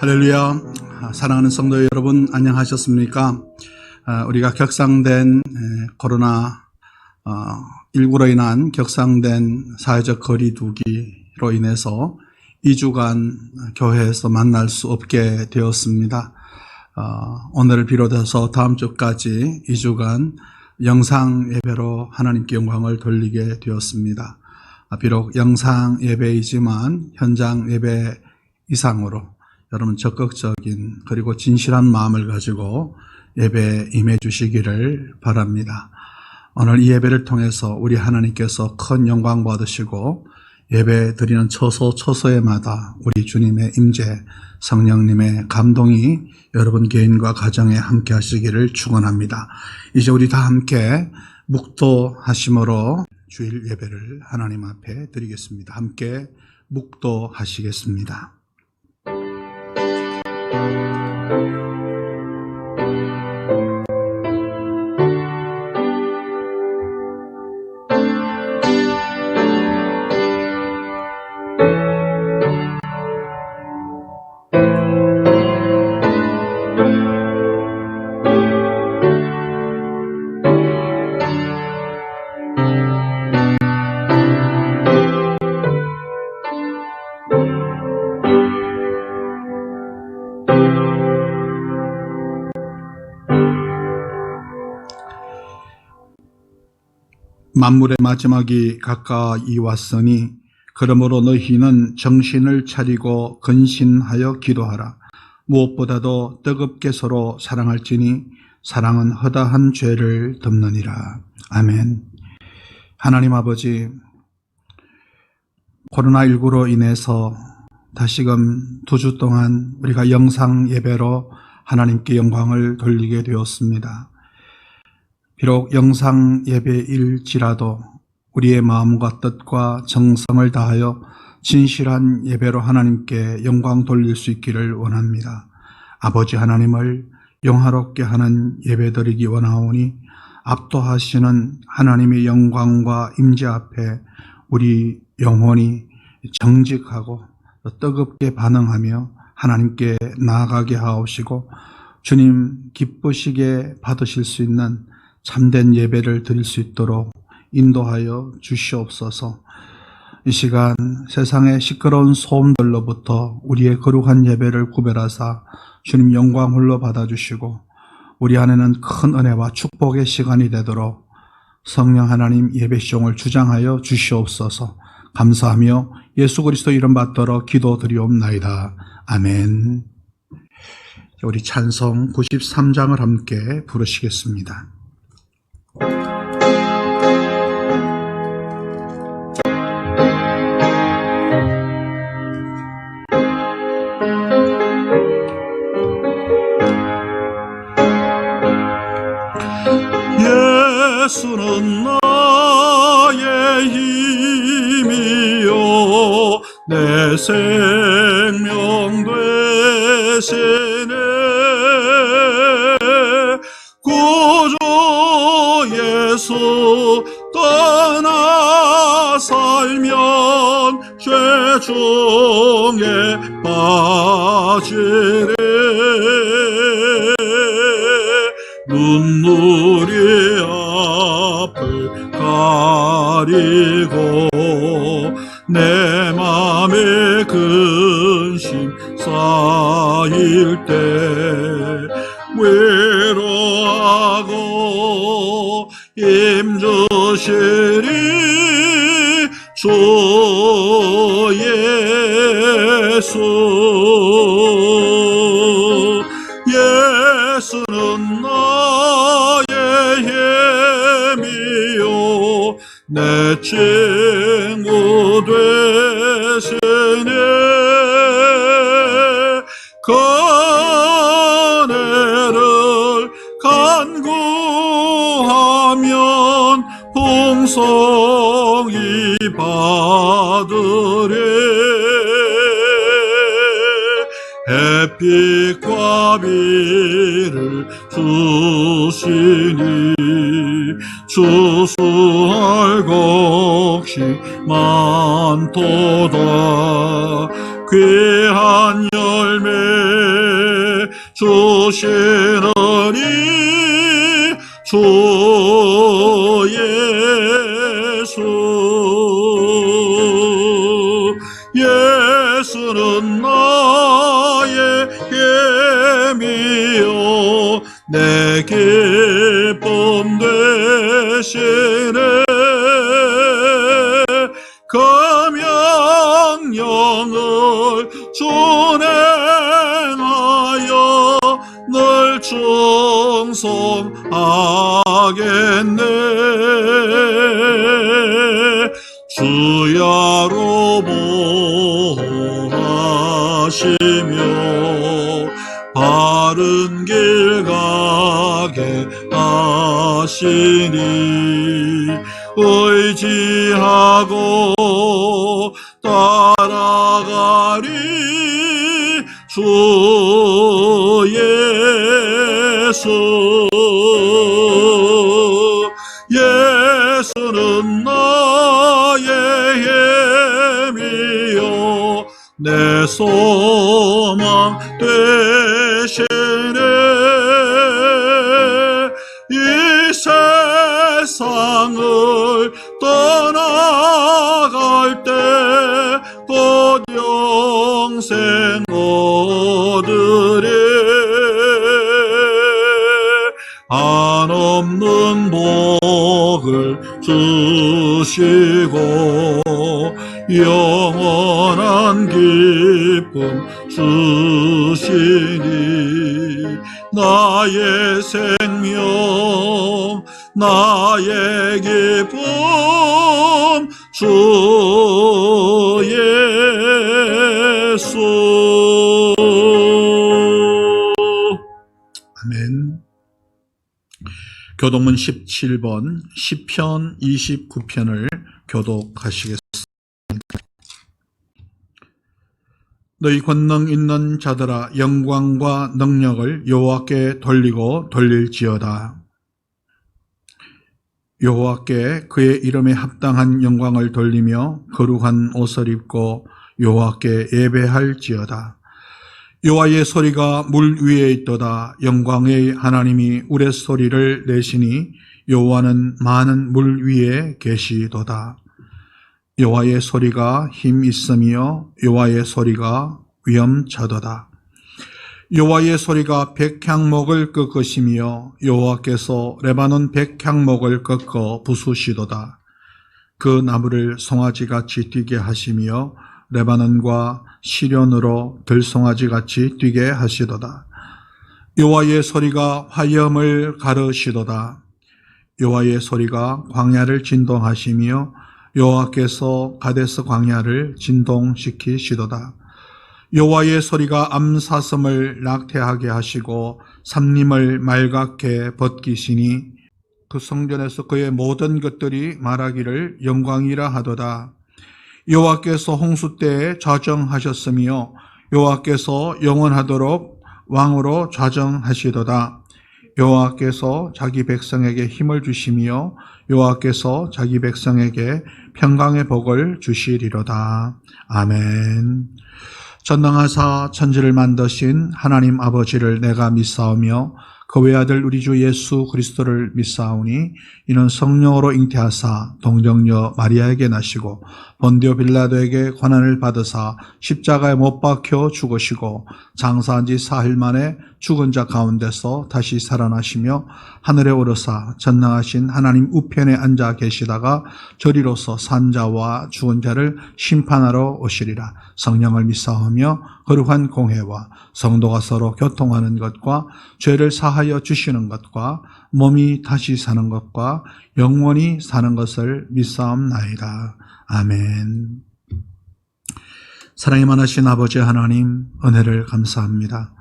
할렐루야. 사랑하는 성도 여러분, 안녕하셨습니까? 우리가 격상된 코로나19로 인한 격상된 사회적 거리두기로 인해서 2주간 교회에서 만날 수 없게 되었습니다. 오늘을 비롯해서 다음 주까지 2주간 영상 예배로 하나님께 영광을 돌리게 되었습니다. 비록 영상 예배이지만 현장 예배 이상으로 여러분 적극적인 그리고 진실한 마음을 가지고 예배에 임해 주시기를 바랍니다. 오늘 이 예배를 통해서 우리 하나님께서 큰 영광 받으시고 예배 드리는 처소처소에마다 우리 주님의 임재, 성령님의 감동이 여러분 개인과 가정에 함께 하시기를 축원합니다. 이제 우리 다 함께 묵도하심으로 주일 예배를 하나님 앞에 드리겠습니다. 함께 묵도하시겠습니다. 만물의 마지막이 가까이 왔으니 그러므로 너희는 정신을 차리고 근신하여 기도하라. 무엇보다도 뜨겁게 서로 사랑할지니 사랑은 허다한 죄를 덮느니라. 아멘. 하나님 아버지, 코로나19로 인해서 다시금 2주 동안 우리가 영상 예배로 하나님께 영광을 돌리게 되었습니다. 비록 영상 예배일지라도 우리의 마음과 뜻과 정성을 다하여 진실한 예배로 하나님께 영광 돌릴 수 있기를 원합니다. 아버지 하나님을 영화롭게 하는 예배 드리기 원하오니 압도하시는 하나님의 영광과 임재 앞에 우리 영혼이 정직하고 뜨겁게 반응하며 하나님께 나아가게 하옵시고 주님 기쁘시게 받으실 수 있는 참된 예배를 드릴 수 있도록 인도하여 주시옵소서. 이 시간 세상의 시끄러운 소음들로부터 우리의 거룩한 예배를 구별하사 주님 영광 홀로 받아주시고 우리 안에는 큰 은혜와 축복의 시간이 되도록 성령 하나님 예배 시종을 주장하여 주시옵소서. 감사하며 예수 그리스도 이름 받들어 기도드리옵나이다. 아멘. 우리 찬송 93장을 함께 부르시겠습니다. 예수는 나의 힘이요 내 생명 되시네. 구주 예수 떠나 살면 죄 중에 빠지리. 눈물이 앞을 가리고 내 맘에 근심 쌓일 때 위로하고 힘주시리 주 예수. 예수는 나의 힘이요 내 친구 되시네. 은혜를 간구하면 풍성히 받으리. 햇빛과 비를 주시니 주수할 것이 많도다. 귀한 열매 주시느니 주 예수는 나의 힘이요 내 기쁨 되시네 그 명령을 준행하여 늘 충성하겠네 주야로 보호하시며 바른 길 가게 하시니 의지하고 따라가리 주 예수는 나의 힘이요 내 소망 되시네 이 세상을 떠나갈 때 곧 영생 얻으리 한없는 복을 주시고 영원한 기쁨 주시니 나의 생명 나의 기쁨 주 예수 아멘. 교독문 17번 시편 29편을 교독하시겠습니다. 너희 권능 있는 자들아 영광과 능력을 여호와께 돌리고 돌릴지어다. 여호와께 그의 이름에 합당한 영광을 돌리며 거룩한 옷을 입고 여호와께 예배할지어다. 여호와의 소리가 물 위에 있도다. 영광의 하나님이 우레소리를 내시니 여호와는 많은 물 위에 계시도다. 여호와의 소리가 힘 있으며 여호와의 소리가 위엄차도다. 여호와의 소리가 백향목을 꺾으시며 여호와께서 레바논 백향목을 꺾어 부수시도다. 그 나무를 송아지같이 뛰게 하시며 레바논과 시련으로 들송아지같이 뛰게 하시도다. 여호와의 소리가 화염을 가르시도다. 여호와의 소리가 광야를 진동하시며 여호와께서 가데스 광야를 진동시키시도다. 여호와의 소리가 암사슴을 낙태하게 하시고 삼림을 맑게 벗기시니 그 성전에서 그의 모든 것들이 말하기를 영광이라 하도다. 여호와께서 홍수 때에 좌정하셨으며 여호와께서 영원하도록 왕으로 좌정하시도다. 여호와께서 자기 백성에게 힘을 주시며 여호와께서 자기 백성에게 평강의 복을 주시리로다. 아멘. 전능하사 천지를 만드신 하나님 아버지를 내가 믿사오며 그 외아들 우리 주 예수 그리스도를 믿사오니 이는 성령으로 잉태하사 동정녀 마리아에게 나시고 본디오 빌라도에게 고난을 받으사 십자가에 못 박혀 죽으시고 장사한 지 사흘 만에 죽은 자 가운데서 다시 살아나시며 하늘에 오르사 전능하신 하나님 우편에 앉아 계시다가 저리로서 산 자와 죽은 자를 심판하러 오시리라. 성령을 믿사오며 거룩한 공회와 성도가 서로 교통하는 것과 죄를 사하여 주시는 것과 몸이 다시 사는 것과 영원히 사는 것을 믿사옵나이다. 아멘. 사랑이 많으신 아버지 하나님, 은혜를 감사합니다.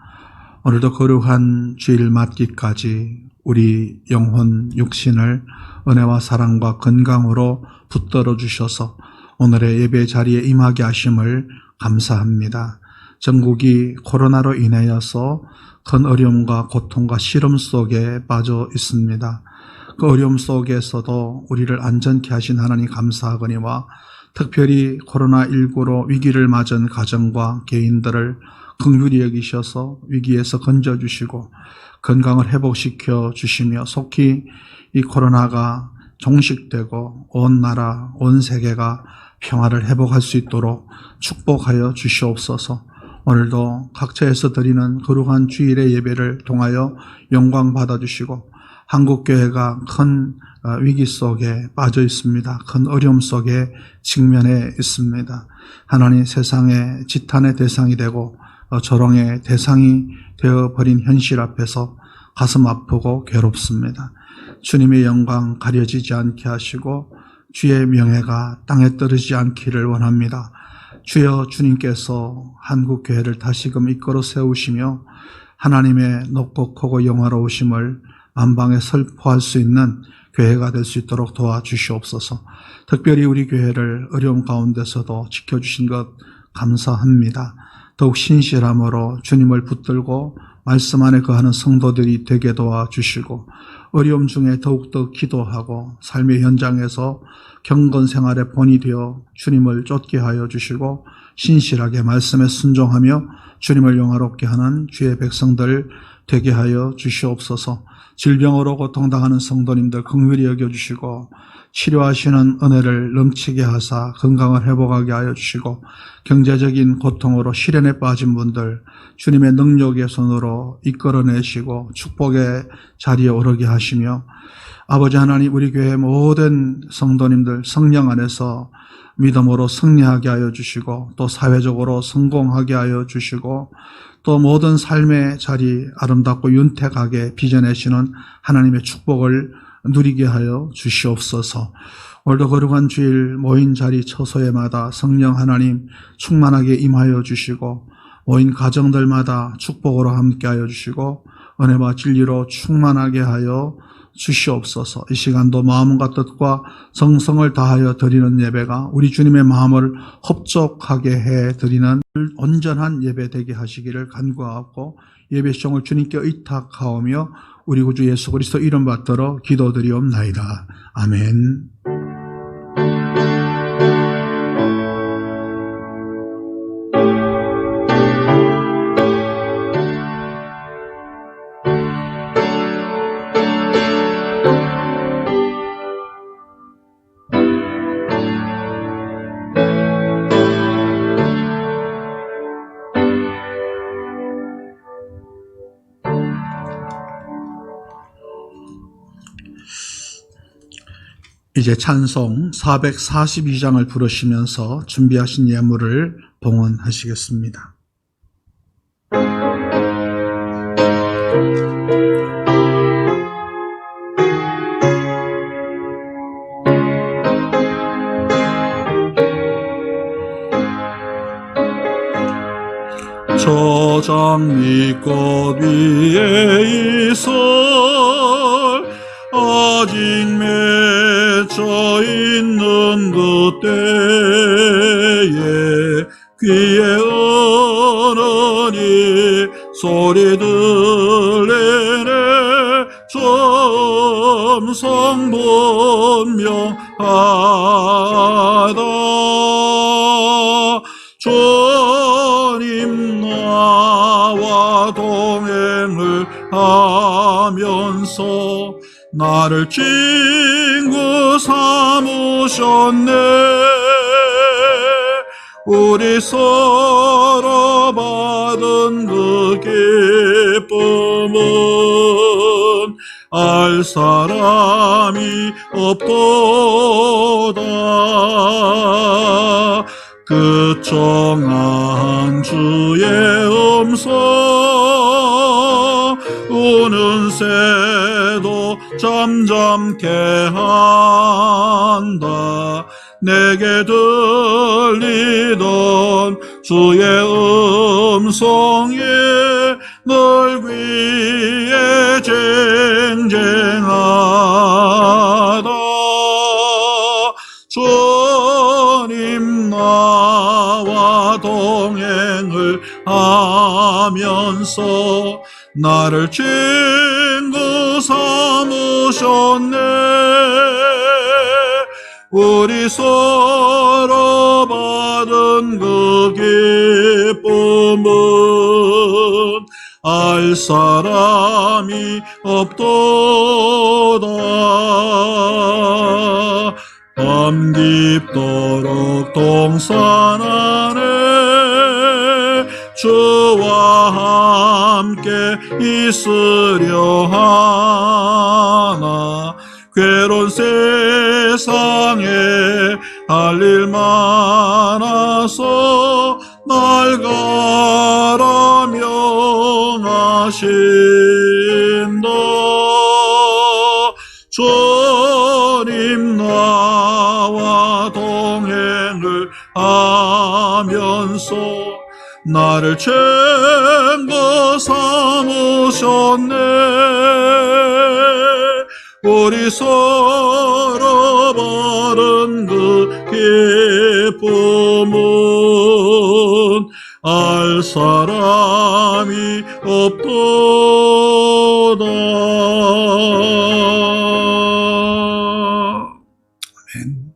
오늘도 거룩한 주일 맞기까지 우리 영혼 육신을 은혜와 사랑과 건강으로 붙들어 주셔서 오늘의 예배 자리에 임하게 하심을 감사합니다. 전국이 코로나로 인하여서 큰 어려움과 고통과 시름 속에 빠져 있습니다. 그 어려움 속에서도 우리를 안전케 하신 하나님 감사하거니와 특별히 코로나19로 위기를 맞은 가정과 개인들을 긍휼히 여기셔서 위기에서 건져주시고 건강을 회복시켜 주시며 속히 이 코로나가 종식되고 온 나라, 온 세계가 평화를 회복할 수 있도록 축복하여 주시옵소서. 오늘도 각처에서 드리는 거룩한 주일의 예배를 통하여 영광 받아주시고 한국교회가 큰 위기 속에 빠져 있습니다. 큰 어려움 속에 직면해 있습니다. 하나님, 세상의 지탄의 대상이 되고 조롱의 대상이 되어버린 현실 앞에서 가슴 아프고 괴롭습니다. 주님의 영광 가려지지 않게 하시고 주의 명예가 땅에 떨어지지 않기를 원합니다. 주여, 주님께서 한국교회를 다시금 이끌어 세우시며 하나님의 높고 크고 영화로우심을 만방에 선포할 수 있는 교회가 될 수 있도록 도와주시옵소서. 특별히 우리 교회를 어려움 가운데서도 지켜주신 것 감사합니다. 더욱 신실함으로 주님을 붙들고 말씀 안에 거하는 성도들이 되게 도와주시고 어려움 중에 더욱더 기도하고 삶의 현장에서 경건 생활의 본이 되어 주님을 쫓게 하여 주시고 신실하게 말씀에 순종하며 주님을 영화롭게 하는 주의 백성들 되게 하여 주시옵소서. 질병으로 고통당하는 성도님들 긍휼히 여겨주시고 치료하시는 은혜를 넘치게 하사 건강을 회복하게 하여 주시고 경제적인 고통으로 시련에 빠진 분들 주님의 능력의 손으로 이끌어내시고 축복의 자리에 오르게 하시며 아버지 하나님, 우리 교회 모든 성도님들 성령 안에서 믿음으로 승리하게 하여 주시고 또 사회적으로 성공하게 하여 주시고 또 모든 삶의 자리 아름답고 윤택하게 빚어내시는 하나님의 축복을 누리게 하여 주시옵소서. 오늘도 거룩한 주일 모인 자리 처소에마다 성령 하나님 충만하게 임하여 주시고 모인 가정들마다 축복으로 함께하여 주시고 은혜와 진리로 충만하게 하여 주시옵소서. 이 시간도 마음과 뜻과 정성을 다하여 드리는 예배가 우리 주님의 마음을 흡족하게 해 드리는 온전한 예배 되게 하시기를 간구하고 예배 시종을 주님께 의탁하오며 우리 구주 예수 그리스도 이름 받들어 기도드리옵나이다. 아멘. 이제 찬송 442장을 부르시면서 준비하신 예물을 봉헌하시겠습니다. 저 장미꽃 위에 있어 아직 맺혀 있는 그때에 귀에 어른이 소리 들리네 점성 분명하다. 주님 나와 동행을 하면서 나를 친구 삼으셨네. 우리 서로 받은 그 기쁨은 알 사람이 없도다. 그 청한 주의 음성 우는 새도 잠잠케 한다. 내게 들리던 주의 음성이 널 위해 쟁쟁하다. 주님 나와 동행을 하면서 나를 친구 삼으셨네. 우리 서로 받은 그 기쁨은 알 사람이 없도다. 밤 깊도록 동산 안에 주와 함께 있으려 하나. 괴로운 세상에 할 일 많아서 날 가라 명하신다. 주님 나와 동행을 하면서 나를 챙겨 삼으셨네. 우리 서로 바른 그 기쁨은 알 사람이 없도다. 아멘.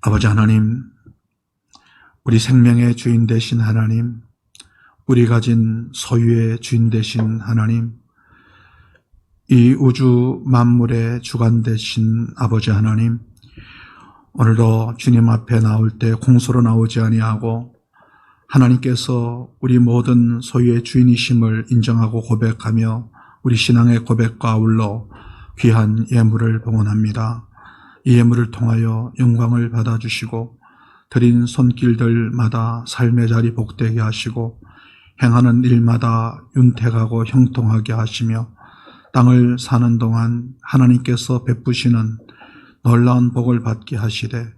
아버지 하나님, 우리 생명의 주인 되신 하나님, 우리 가진 소유의 주인 되신 하나님, 이 우주 만물의 주관 되신 아버지 하나님, 오늘도 주님 앞에 나올 때 공소로 나오지 아니하고 하나님께서 우리 모든 소유의 주인이심을 인정하고 고백하며 우리 신앙의 고백과 아울러 귀한 예물을 봉헌합니다. 이 예물을 통하여 영광을 받아주시고 드린 손길들마다 삶의 자리 복되게 하시고 행하는 일마다 윤택하고 형통하게 하시며 땅을 사는 동안 하나님께서 베푸시는 놀라운 복을 받게 하시되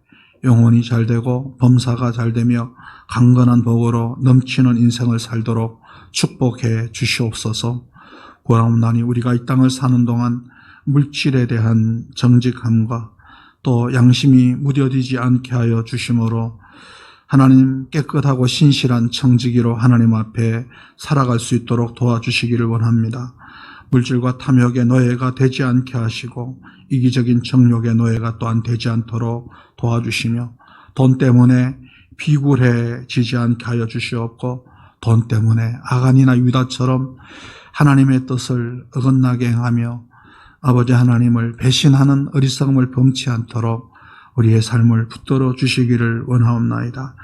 영혼이 잘되고 범사가 잘되며 강건한 복으로 넘치는 인생을 살도록 축복해 주시옵소서. 고라옵나니 우리가 이 땅을 사는 동안 물질에 대한 정직함과 또 양심이 무뎌지지 않게 하여 주심으로 하나님 깨끗하고 신실한 청지기로 하나님 앞에 살아갈 수 있도록 도와주시기를 원합니다. 물질과 탐욕의 노예가 되지 않게 하시고 이기적인 정욕의 노예가 또한 되지 않도록 도와주시며 돈 때문에 비굴해지지 않게 하여 주시옵고 돈 때문에 아간이나 유다처럼 하나님의 뜻을 어긋나게 행하며 아버지 하나님을 배신하는 어리석음을 범치 않도록 우리의 삶을 붙들어 주시기를 원하옵나이다.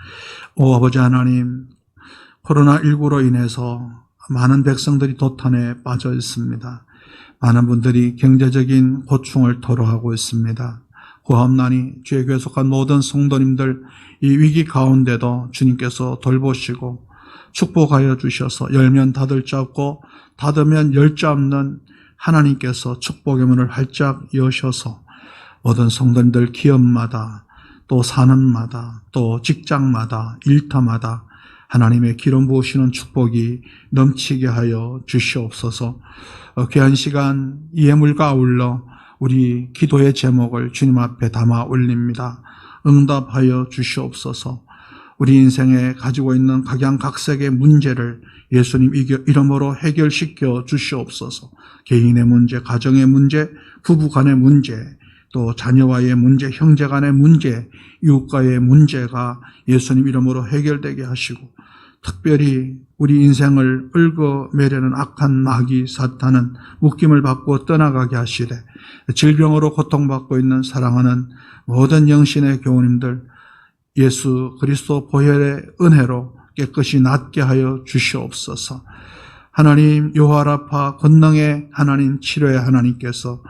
오 아버지 하나님, 코로나19로 인해서 많은 백성들이 도탄에 빠져 있습니다. 많은 분들이 경제적인 고충을 토로하고 있습니다. 구하옵나니 주의 교회 속한 모든 성도님들 이 위기 가운데도 주님께서 돌보시고 축복하여 주셔서 열면 닫을 자 없고 닫으면 열 자 없는 하나님께서 축복의 문을 활짝 여셔서 모든 성도님들 기업마다 또 산업마다 또 직장마다 일터마다 하나님의 기름 부으시는 축복이 넘치게 하여 주시옵소서. 귀한 시간 이 예물과 아울러 우리 기도의 제목을 주님 앞에 담아 올립니다. 응답하여 주시옵소서. 우리 인생에 가지고 있는 각양각색의 문제를 예수님 이름으로 해결시켜 주시옵소서. 개인의 문제, 가정의 문제, 부부 간의 문제, 또 자녀와의 문제, 형제 간의 문제, 이웃과의 문제가 예수님 이름으로 해결되게 하시고 특별히 우리 인생을 얽어매려는 악한 마귀 사탄은 묶임을 받고 떠나가게 하시되 질병으로 고통받고 있는 사랑하는 모든 영신의 교우님들 예수 그리스도 보혈의 은혜로 깨끗이 낫게 하여 주시옵소서. 하나님 요하라파 권능의 하나님 치료의 하나님께서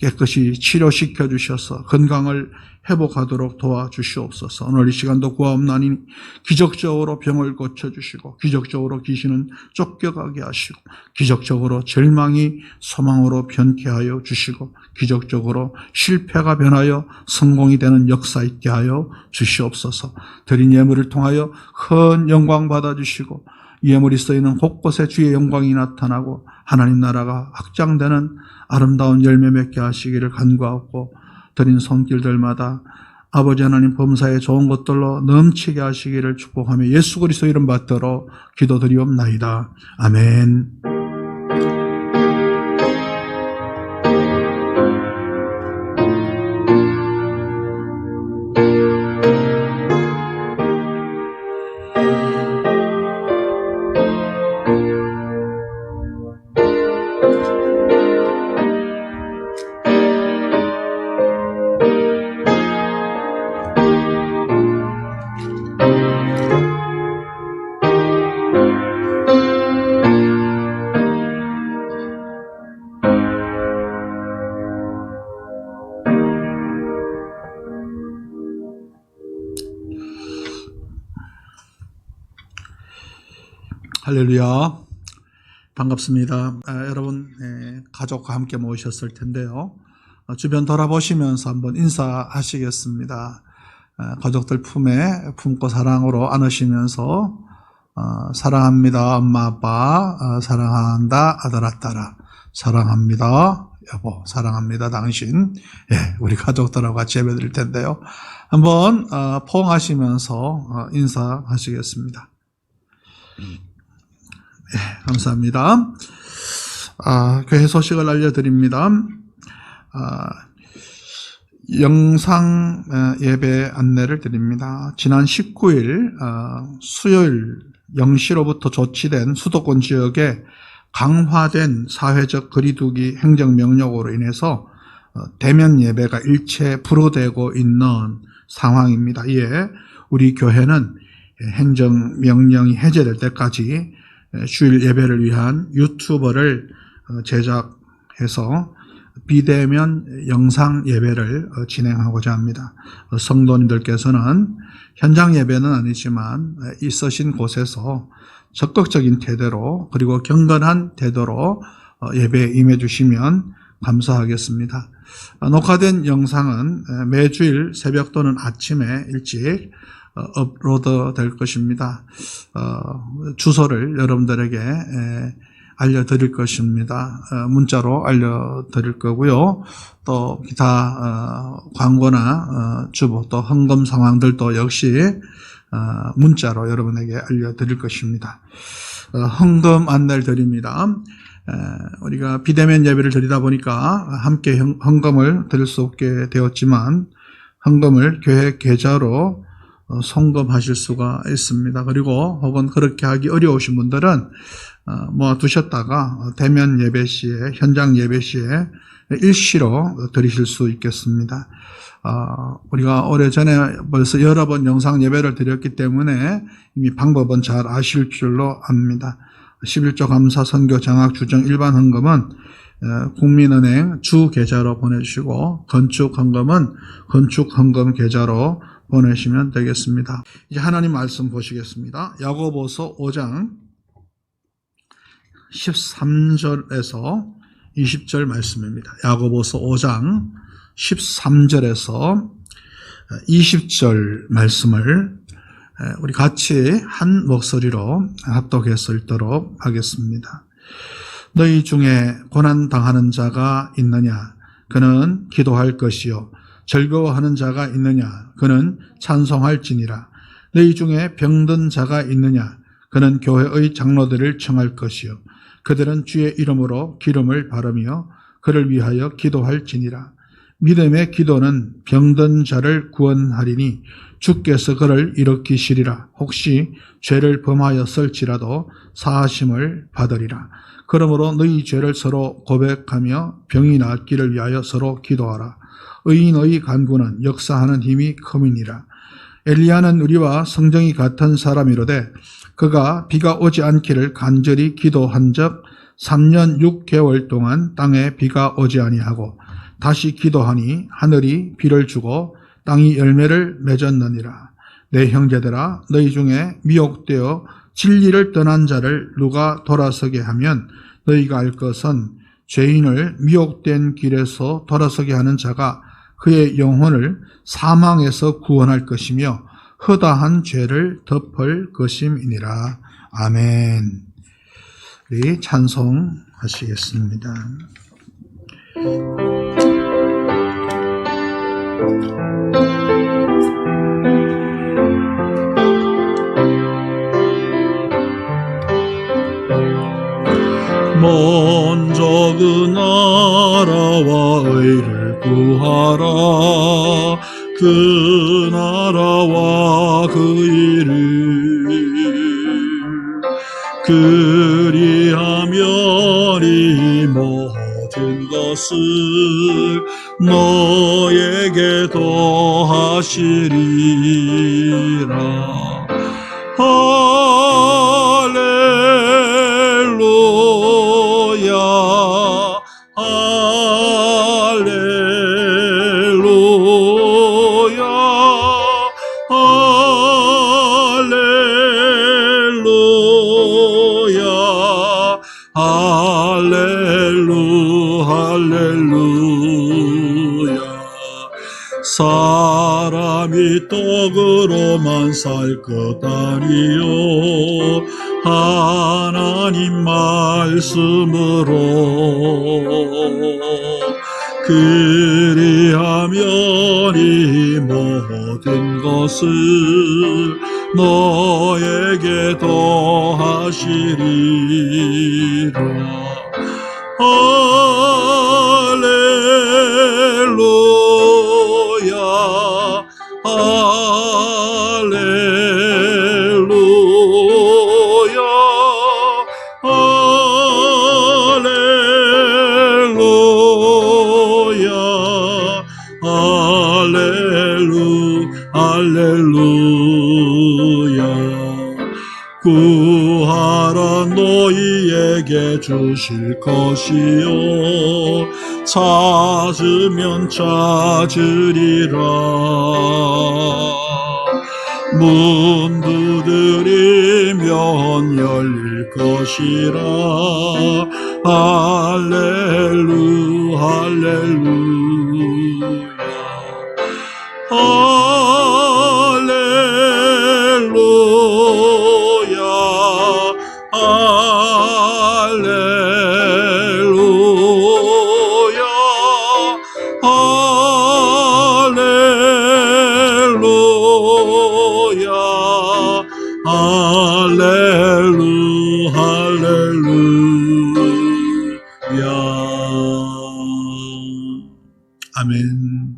깨끗이 치료시켜 주셔서 건강을 회복하도록 도와주시옵소서. 오늘 이 시간도 구하옵나니 기적적으로 병을 고쳐주시고 기적적으로 귀신은 쫓겨가게 하시고 기적적으로 절망이 소망으로 변케 하여 주시고 기적적으로 실패가 변하여 성공이 되는 역사 있게 하여 주시옵소서. 드린 예물을 통하여 큰 영광 받아주시고 예물이 쓰이는 곳곳에 주의 영광이 나타나고 하나님 나라가 확장되는 아름다운 열매 맺게 하시기를 간구하고 드린 손길들마다 아버지 하나님 범사의 좋은 것들로 넘치게 하시기를 축복하며 예수 그리스도 이름 받들어 기도드리옵나이다. 아멘. 할렐루야. 반갑습니다. 여러분, 가족과 함께 모이셨을 텐데요. 주변 돌아보시면서 한번 인사하시겠습니다. 가족들 품에 품고 사랑으로 안으시면서 사랑합니다 엄마 아빠, 사랑한다 아들아 딸아, 사랑합니다 여보, 사랑합니다 당신. 우리 가족들하고 같이 예배 드릴 텐데요. 한번 포옹하시면서 인사하시겠습니다. 감사합니다. 교회 소식을 알려드립니다. 영상 예배 안내를 드립니다. 지난 19일 수요일 0시로부터 조치된 수도권 지역에 강화된 사회적 거리두기 행정명령으로 인해서 대면 예배가 일체 불허되고 있는 상황입니다. 이에 우리 교회는 행정명령이 해제될 때까지 주일 예배를 위한 유튜버를 제작해서 비대면 영상 예배를 진행하고자 합니다. 성도님들께서는 현장 예배는 아니지만 있으신 곳에서 적극적인 태도로 그리고 경건한 태도로 예배에 임해 주시면 감사하겠습니다. 녹화된 영상은 매주일 새벽 또는 아침에 일찍 업로드 될 것입니다. 주소를 여러분들에게 알려드릴 것입니다. 문자로 알려드릴 거고요. 또 기타 광고나 주보 또 헌금 상황들도 역시 문자로 여러분에게 알려드릴 것입니다. 헌금 안내를 드립니다. 우리가 비대면 예배를 드리다 보니까 함께 헌금을 드릴 수 없게 되었지만 헌금을 교회 계좌로 송금하실 수가 있습니다. 그리고 혹은 그렇게 하기 어려우신 분들은 모아두셨다가 대면 예배 시에, 현장 예배 시에 일시로 드리실 수 있겠습니다. 우리가 오래전에 벌써 여러 번 영상 예배를 드렸기 때문에 이미 방법은 잘 아실 줄로 압니다. 11조 감사 선교 장학 주정 일반 헌금은 국민은행 주 계좌로 보내주시고 건축 헌금은 건축 헌금 계좌로 보내시면 되겠습니다. 이제 하나님 말씀 보시겠습니다. 야고보서 5장 13절에서 20절 말씀입니다. 야고보서 5장 13절에서 20절 말씀을 우리 같이 한 목소리로 합독해서 읽도록 하겠습니다. 너희 중에 고난당하는 자가 있느냐? 그는 기도할 것이요. 즐거워하는 자가 있느냐? 그는 찬송할지니라. 너희 중에 병든 자가 있느냐? 그는 교회의 장로들을 청할 것이요. 그들은 주의 이름으로 기름을 바르며 그를 위하여 기도할지니라. 믿음의 기도는 병든 자를 구원하리니 주께서 그를 일으키시리라. 혹시 죄를 범하였을지라도 사하심을 받으리라. 그러므로 너희 죄를 서로 고백하며 병이 낫기를 위하여 서로 기도하라. 의인의 간구는 역사하는 힘이 큼이니라. 엘리야는 우리와 성정이 같은 사람이로되 그가 비가 오지 않기를 간절히 기도한 적 3년 6개월 동안 땅에 비가 오지 아니하고 다시 기도하니 하늘이 비를 주고 땅이 열매를 맺었느니라. 내 형제들아, 너희 중에 미혹되어 진리를 떠난 자를 누가 돌아서게 하면 너희가 알 것은 죄인을 미혹된 길에서 돌아서게 하는 자가 그의 영혼을 사망에서 구원할 것이며 허다한 죄를 덮을 것임이니라. 아멘. 우리 찬송하시겠습니다. 먼저 그 나라와 의를 구하라. 그 나라와 그 일을 그리하면 이 모든 것을 너에게 더하시리라. 할렐루야 할렐루야 할렐루야 떡으로만 살 것 아니요 하나님 말씀으로 그리하면 이 모든 것을 너에게 더하시리라. 할렐루야 할렐루야 할렐루야 할렐루야. 구하라 너희에게 주실 것이요 찾으면 찾으리라. 문 두드리면 열릴 것이라. 할렐루야 할렐루야 할렐루야 할렐루야 할렐루야. 아멘.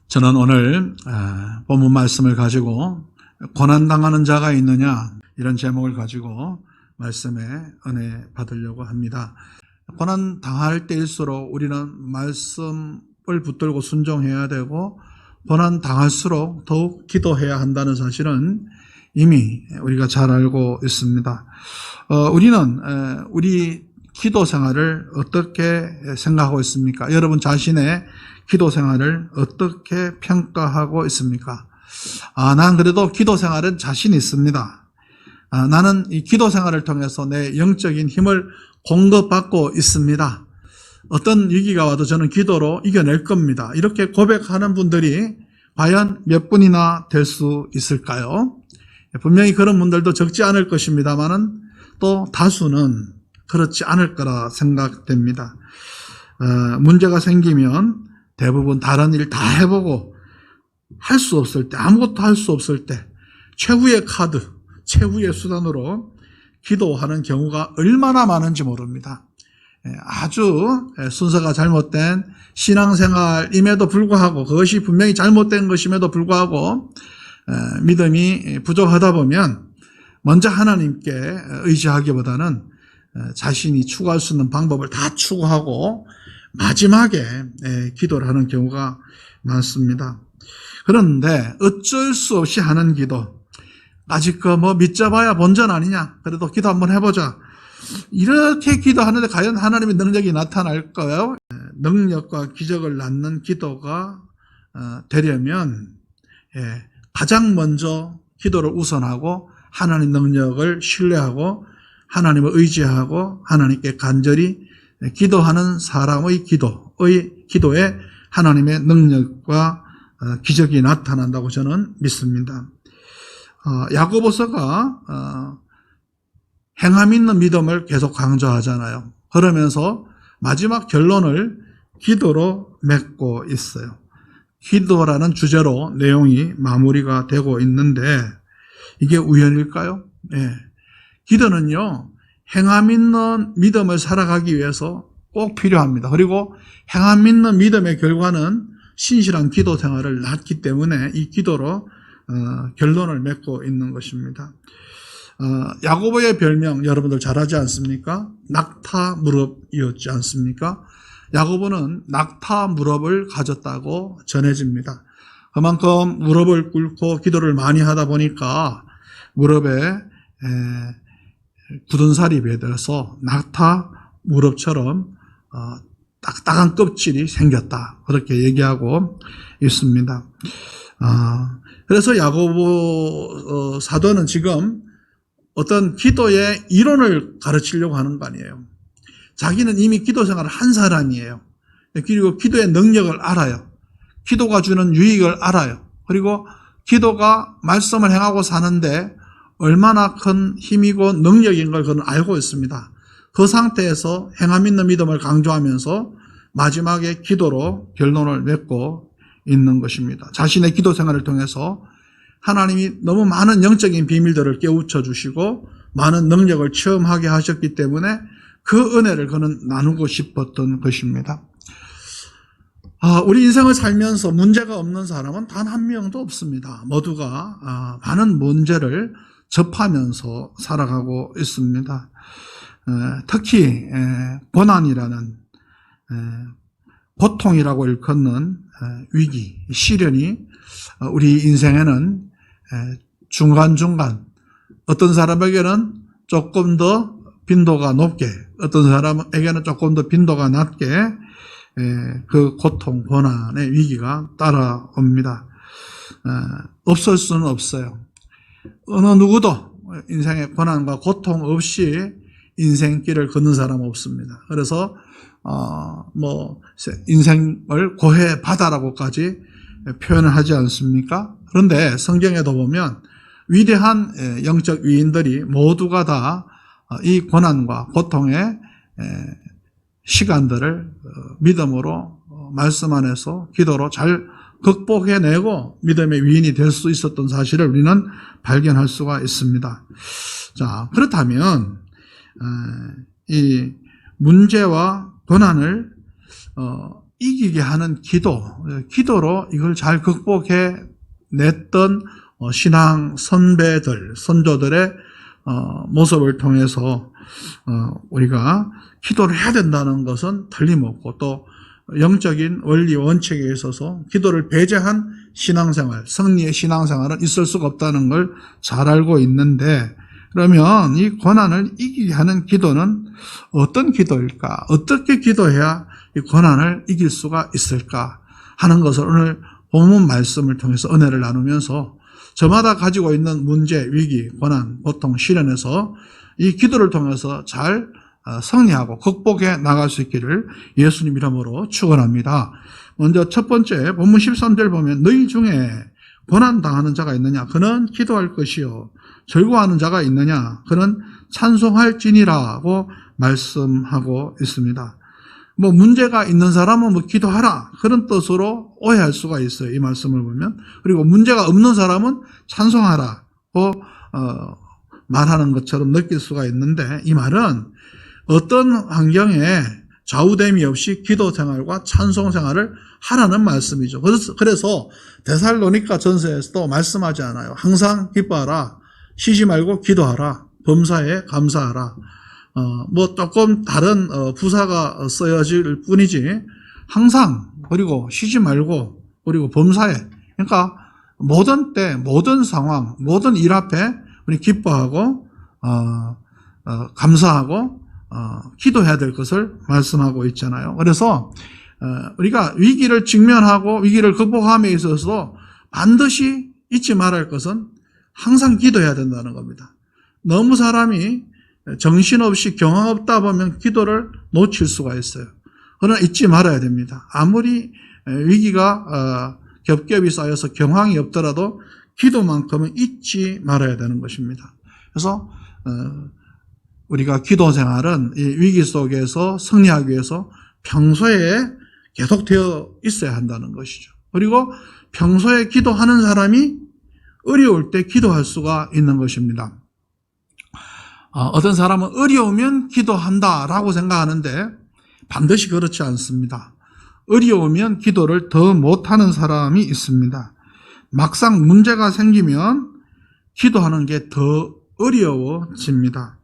저는 오늘 본문 말씀을 가지고 고난당하는 자가 있느냐 이런 제목을 가지고 말씀에 은혜 받으려고 합니다. 고난당할 때일수록 우리는 말씀을 붙들고 순종해야 되고 고난당할수록 더욱 기도해야 한다는 사실은 이미 우리가 잘 알고 있습니다. 우리는 우리 기도 생활을 어떻게 생각하고 있습니까? 여러분 자신의 기도 생활을 어떻게 평가하고 있습니까? 난 그래도 기도 생활은 자신 있습니다. 나는 이 기도 생활을 통해서 내 영적인 힘을 공급받고 있습니다. 어떤 위기가 와도 저는 기도로 이겨낼 겁니다. 이렇게 고백하는 분들이 과연 몇 분이나 될 수 있을까요? 분명히 그런 분들도 적지 않을 것입니다만은 또 다수는 그렇지 않을 거라 생각됩니다. 문제가 생기면 대부분 다른 일 다 해보고 할 수 없을 때, 아무것도 할 수 없을 때 최후의 카드, 최후의 수단으로 기도하는 경우가 얼마나 많은지 모릅니다. 아주 순서가 잘못된 신앙생활임에도 불구하고 그것이 분명히 잘못된 것임에도 불구하고 믿음이 부족하다 보면 먼저 하나님께 의지하기보다는 자신이 추구할 수 있는 방법을 다 추구하고 마지막에 기도를 하는 경우가 많습니다. 그런데 어쩔 수 없이 하는 기도, 아직 믿자봐야 본전 아니냐, 그래도 기도 한번 해보자, 이렇게 기도하는데 과연 하나님의 능력이 나타날까요? 능력과 기적을 낳는 기도가 되려면 가장 먼저 기도를 우선하고 하나님 능력을 신뢰하고 하나님을 의지하고 하나님께 간절히 기도하는 사람의 기도에 하나님의 능력과 기적이 나타난다고 저는 믿습니다. 야고보서가 행함 있는 믿음을 계속 강조하잖아요. 그러면서 마지막 결론을 기도로 맺고 있어요. 기도라는 주제로 내용이 마무리가 되고 있는데 이게 우연일까요? 네. 기도는요, 행함 있는 믿음을 살아가기 위해서 꼭 필요합니다. 그리고 행함 있는 믿음의 결과는 신실한 기도 생활을 낳기 때문에 이 기도로 결론을 맺고 있는 것입니다. 야고보의 별명 여러분들 잘 알지 않습니까? 낙타 무릎이었지 않습니까? 야고보는 낙타 무릎을 가졌다고 전해집니다. 그만큼 무릎을 꿇고 기도를 많이 하다 보니까 무릎에 굳은 살이 배들어서 낙타 무릎처럼 딱딱한 껍질이 생겼다, 그렇게 얘기하고 있습니다. 그래서 야고보 사도는 지금 어떤 기도의 이론을 가르치려고 하는 거 아니에요. 자기는 이미 기도 생활을 한 사람이에요. 그리고 기도의 능력을 알아요. 기도가 주는 유익을 알아요. 그리고 기도가 말씀을 행하고 사는데 얼마나 큰 힘이고 능력인 걸 그는 알고 있습니다. 그 상태에서 행함 있는 믿음을 강조하면서 마지막에 기도로 결론을 맺고 있는 것입니다. 자신의 기도 생활을 통해서 하나님이 너무 많은 영적인 비밀들을 깨우쳐 주시고 많은 능력을 체험하게 하셨기 때문에 그 은혜를 그는 나누고 싶었던 것입니다. 우리 인생을 살면서 문제가 없는 사람은 단 한 명도 없습니다. 모두가 많은 문제를 접하면서 살아가고 있습니다. 특히 고난이라는 고통이라고 일컫는 위기, 시련이 우리 인생에는 중간중간 어떤 사람에게는 조금 더 빈도가 높게, 어떤 사람에게는 조금 더 빈도가 낮게 그 고통, 고난의 위기가 따라옵니다. 없을 수는 없어요. 어느 누구도 인생의 고난과 고통 없이 인생길을 걷는 사람은 없습니다. 그래서 인생을 고해 바다라고까지 표현을 하지 않습니까? 그런데 성경에도 보면 위대한 영적 위인들이 모두가 다 이 고난과 고통의 시간들을 믿음으로 말씀 안에서 기도로 잘 극복해내고 믿음의 위인이 될 수 있었던 사실을 우리는 발견할 수가 있습니다. 자, 그렇다면 이 문제와 고난을 이기게 하는 기도로 이걸 잘 극복해냈던 신앙 선배들, 선조들의 모습을 통해서 우리가 기도를 해야 된다는 것은 틀림없고 또 영적인 원리 원칙에 있어서 기도를 배제한 신앙생활, 승리의 신앙생활은 있을 수가 없다는 걸 잘 알고 있는데 그러면 이 고난을 이기게 하는 기도는 어떤 기도일까? 어떻게 기도해야 이 고난을 이길 수가 있을까? 하는 것을 오늘 본문 말씀을 통해서 은혜를 나누면서 저마다 가지고 있는 문제, 위기, 고난, 고통, 시련에서 이 기도를 통해서 잘 승리하고 극복해 나갈 수 있기를 예수님 이름으로 축원합니다. 먼저 첫 번째 본문 13절 보면 너희 중에 고난 당하는 자가 있느냐? 그는 기도할 것이요. 즐거워하는 자가 있느냐? 그는 찬송할지니라고 말씀하고 있습니다. 문제가 있는 사람은 기도하라. 그런 뜻으로 오해할 수가 있어요. 이 말씀을 보면. 그리고 문제가 없는 사람은 찬송하라고 말하는 것처럼 느낄 수가 있는데 이 말은 어떤 환경에 좌우됨이 없이 기도 생활과 찬송 생활을 하라는 말씀이죠. 그래서 데살로니가 전서에서도 말씀하지 않아요. 항상 기뻐하라. 쉬지 말고 기도하라. 범사에 감사하라. 조금 다른 부사가 쓰여질 뿐이지 항상 그리고 쉬지 말고 그리고 범사에 그러니까 모든 때 모든 상황 모든 일 앞에 우리 기뻐하고 감사하고 기도해야 될 것을 말씀하고 있잖아요. 그래서 우리가 위기를 직면하고 위기를 극복함에 있어서 반드시 잊지 말아야 할 것은 항상 기도해야 된다는 겁니다. 너무 사람이 정신없이 경황 없다 보면 기도를 놓칠 수가 있어요. 그러나 잊지 말아야 됩니다. 아무리 위기가 겹겹이 쌓여서 경황이 없더라도 기도만큼은 잊지 말아야 되는 것입니다. 그래서 우리가 기도 생활은 이 위기 속에서 승리하기 위해서 평소에 계속되어 있어야 한다는 것이죠. 그리고 평소에 기도하는 사람이 어려울 때 기도할 수가 있는 것입니다. 어떤 사람은 어려우면 기도한다라고 생각하는데 반드시 그렇지 않습니다. 어려우면 기도를 더 못하는 사람이 있습니다. 막상 문제가 생기면 기도하는 게 더 어려워집니다.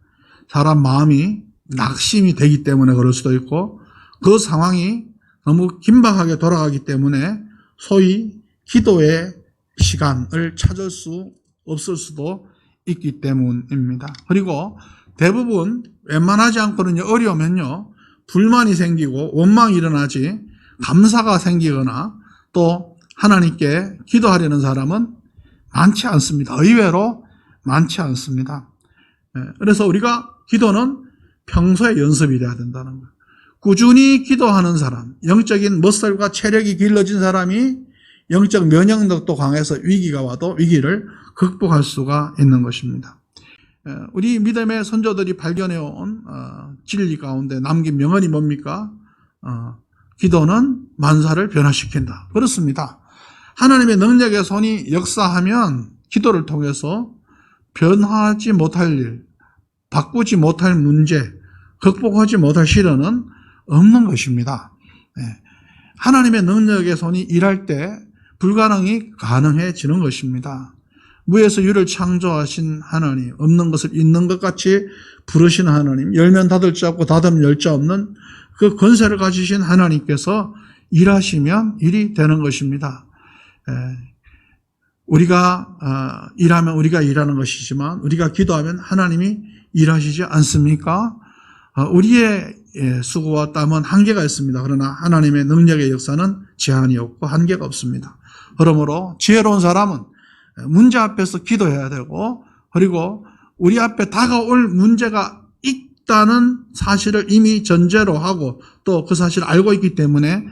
사람 마음이 낙심이 되기 때문에 그럴 수도 있고 그 상황이 너무 긴박하게 돌아가기 때문에 소위 기도의 시간을 찾을 수 없을 수도 있기 때문입니다. 그리고 대부분 웬만하지 않고는요, 어려우면요, 불만이 생기고 원망이 일어나지 감사가 생기거나 또 하나님께 기도하려는 사람은 많지 않습니다. 의외로 많지 않습니다. 그래서 우리가 기도는 평소에 연습이 돼야 된다는 거예요. 꾸준히 기도하는 사람, 영적인 머슬과 체력이 길러진 사람이 영적 면역력도 강해서 위기가 와도 위기를 극복할 수가 있는 것입니다. 우리 믿음의 선조들이 발견해온 진리 가운데 남긴 명언이 뭡니까? 기도는 만사를 변화시킨다. 그렇습니다. 하나님의 능력의 손이 역사하면 기도를 통해서 변화하지 못할 일, 바꾸지 못할 문제, 극복하지 못할 시련은 없는 것입니다. 하나님의 능력의 손이 일할 때 불가능이 가능해지는 것입니다. 무에서 유를 창조하신 하나님, 없는 것을 있는 것 같이 부르시는 하나님, 열면 닫을 자 없고 닫으면 열 자 없는 그 권세를 가지신 하나님께서 일하시면 일이 되는 것입니다. 우리가 일하면 우리가 일하는 것이지만 우리가 기도하면 하나님이 일하시지 않습니까? 우리의 수고와 땀은 한계가 있습니다. 그러나 하나님의 능력의 역사는 제한이 없고 한계가 없습니다. 그러므로 지혜로운 사람은 문제 앞에서 기도해야 되고, 그리고 우리 앞에 다가올 문제가 있다는 사실을 이미 전제로 하고 또 그 사실을 알고 있기 때문에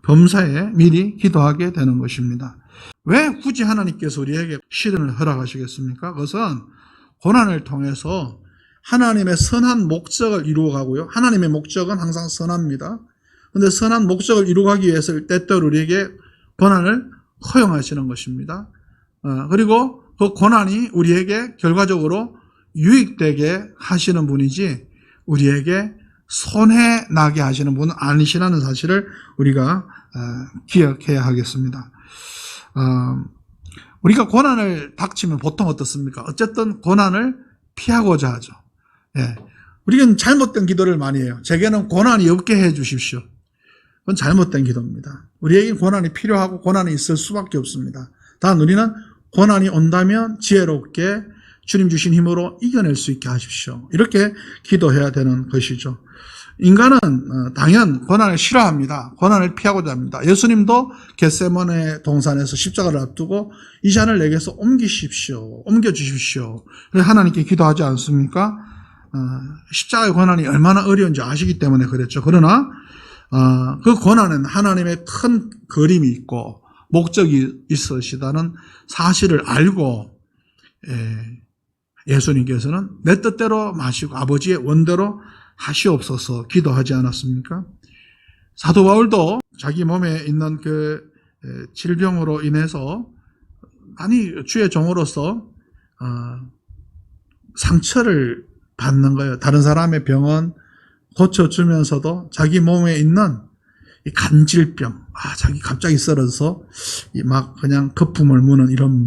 범사에 미리 기도하게 되는 것입니다. 왜 굳이 하나님께서 우리에게 시련을 허락하시겠습니까? 그것은 고난을 통해서 하나님의 선한 목적을 이루어가고요. 하나님의 목적은 항상 선합니다. 그런데 선한 목적을 이루어가기 위해서 때때로 우리에게 고난을 허용하시는 것입니다. 그리고 그 고난이 우리에게 결과적으로 유익되게 하시는 분이지 우리에게 손해 나게 하시는 분은 아니시라는 사실을 우리가 기억해야 하겠습니다. 우리가 고난을 닥치면 보통 어떻습니까? 어쨌든 고난을 피하고자 하죠. 우리는 잘못된 기도를 많이 해요. 제게는 고난이 없게 해 주십시오. 그건 잘못된 기도입니다. 우리에게 고난이 필요하고 고난이 있을 수밖에 없습니다. 단 우리는 고난이 온다면 지혜롭게 주님 주신 힘으로 이겨낼 수 있게 하십시오. 이렇게 기도해야 되는 것이죠. 인간은 당연 고난을 싫어합니다. 고난을 피하고자 합니다. 예수님도 겟세마네 동산에서 십자가를 앞두고 이 잔을 내게서 옮겨주십시오. 그래서 하나님께 기도하지 않습니까? 십자가의 고난이 얼마나 어려운지 아시기 때문에 그랬죠. 그러나 그 고난은 하나님의 큰 그림이 있고 목적이 있으시다는 사실을 알고 예수님께서는 내 뜻대로 마시고 아버지의 원대로 하시옵소서 기도하지 않았습니까? 사도 바울도 자기 몸에 있는 그 질병으로 인해서 주의 종으로서 상처를 받는 거예요. 다른 사람의 병은 고쳐주면서도 자기 몸에 있는 이 간질병, 자기 갑자기 쓰러져서 막 그냥 거품을 무는 이런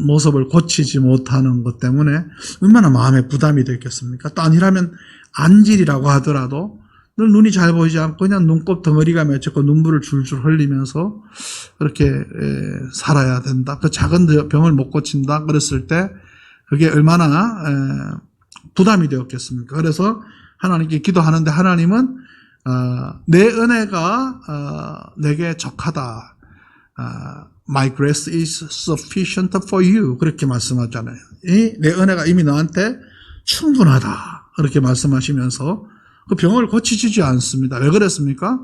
모습을 고치지 못하는 것 때문에 얼마나 마음에 부담이 됐겠습니까? 또 아니라면 안질이라고 하더라도 늘 눈이 잘 보이지 않고 그냥 눈곱 덩어리가 맺혔고 눈물을 줄줄 흘리면서 그렇게 살아야 된다. 그 작은 병을 못 고친다. 그랬을 때 그게 얼마나 부담이 되었겠습니까? 그래서 하나님께 기도하는데 하나님은 내 은혜가 내게 적하다. My grace is sufficient for you. 그렇게 말씀하잖아요. 내 은혜가 이미 너한테 충분하다. 그렇게 말씀하시면서 그 병을 고치주지 않습니다. 왜 그랬습니까?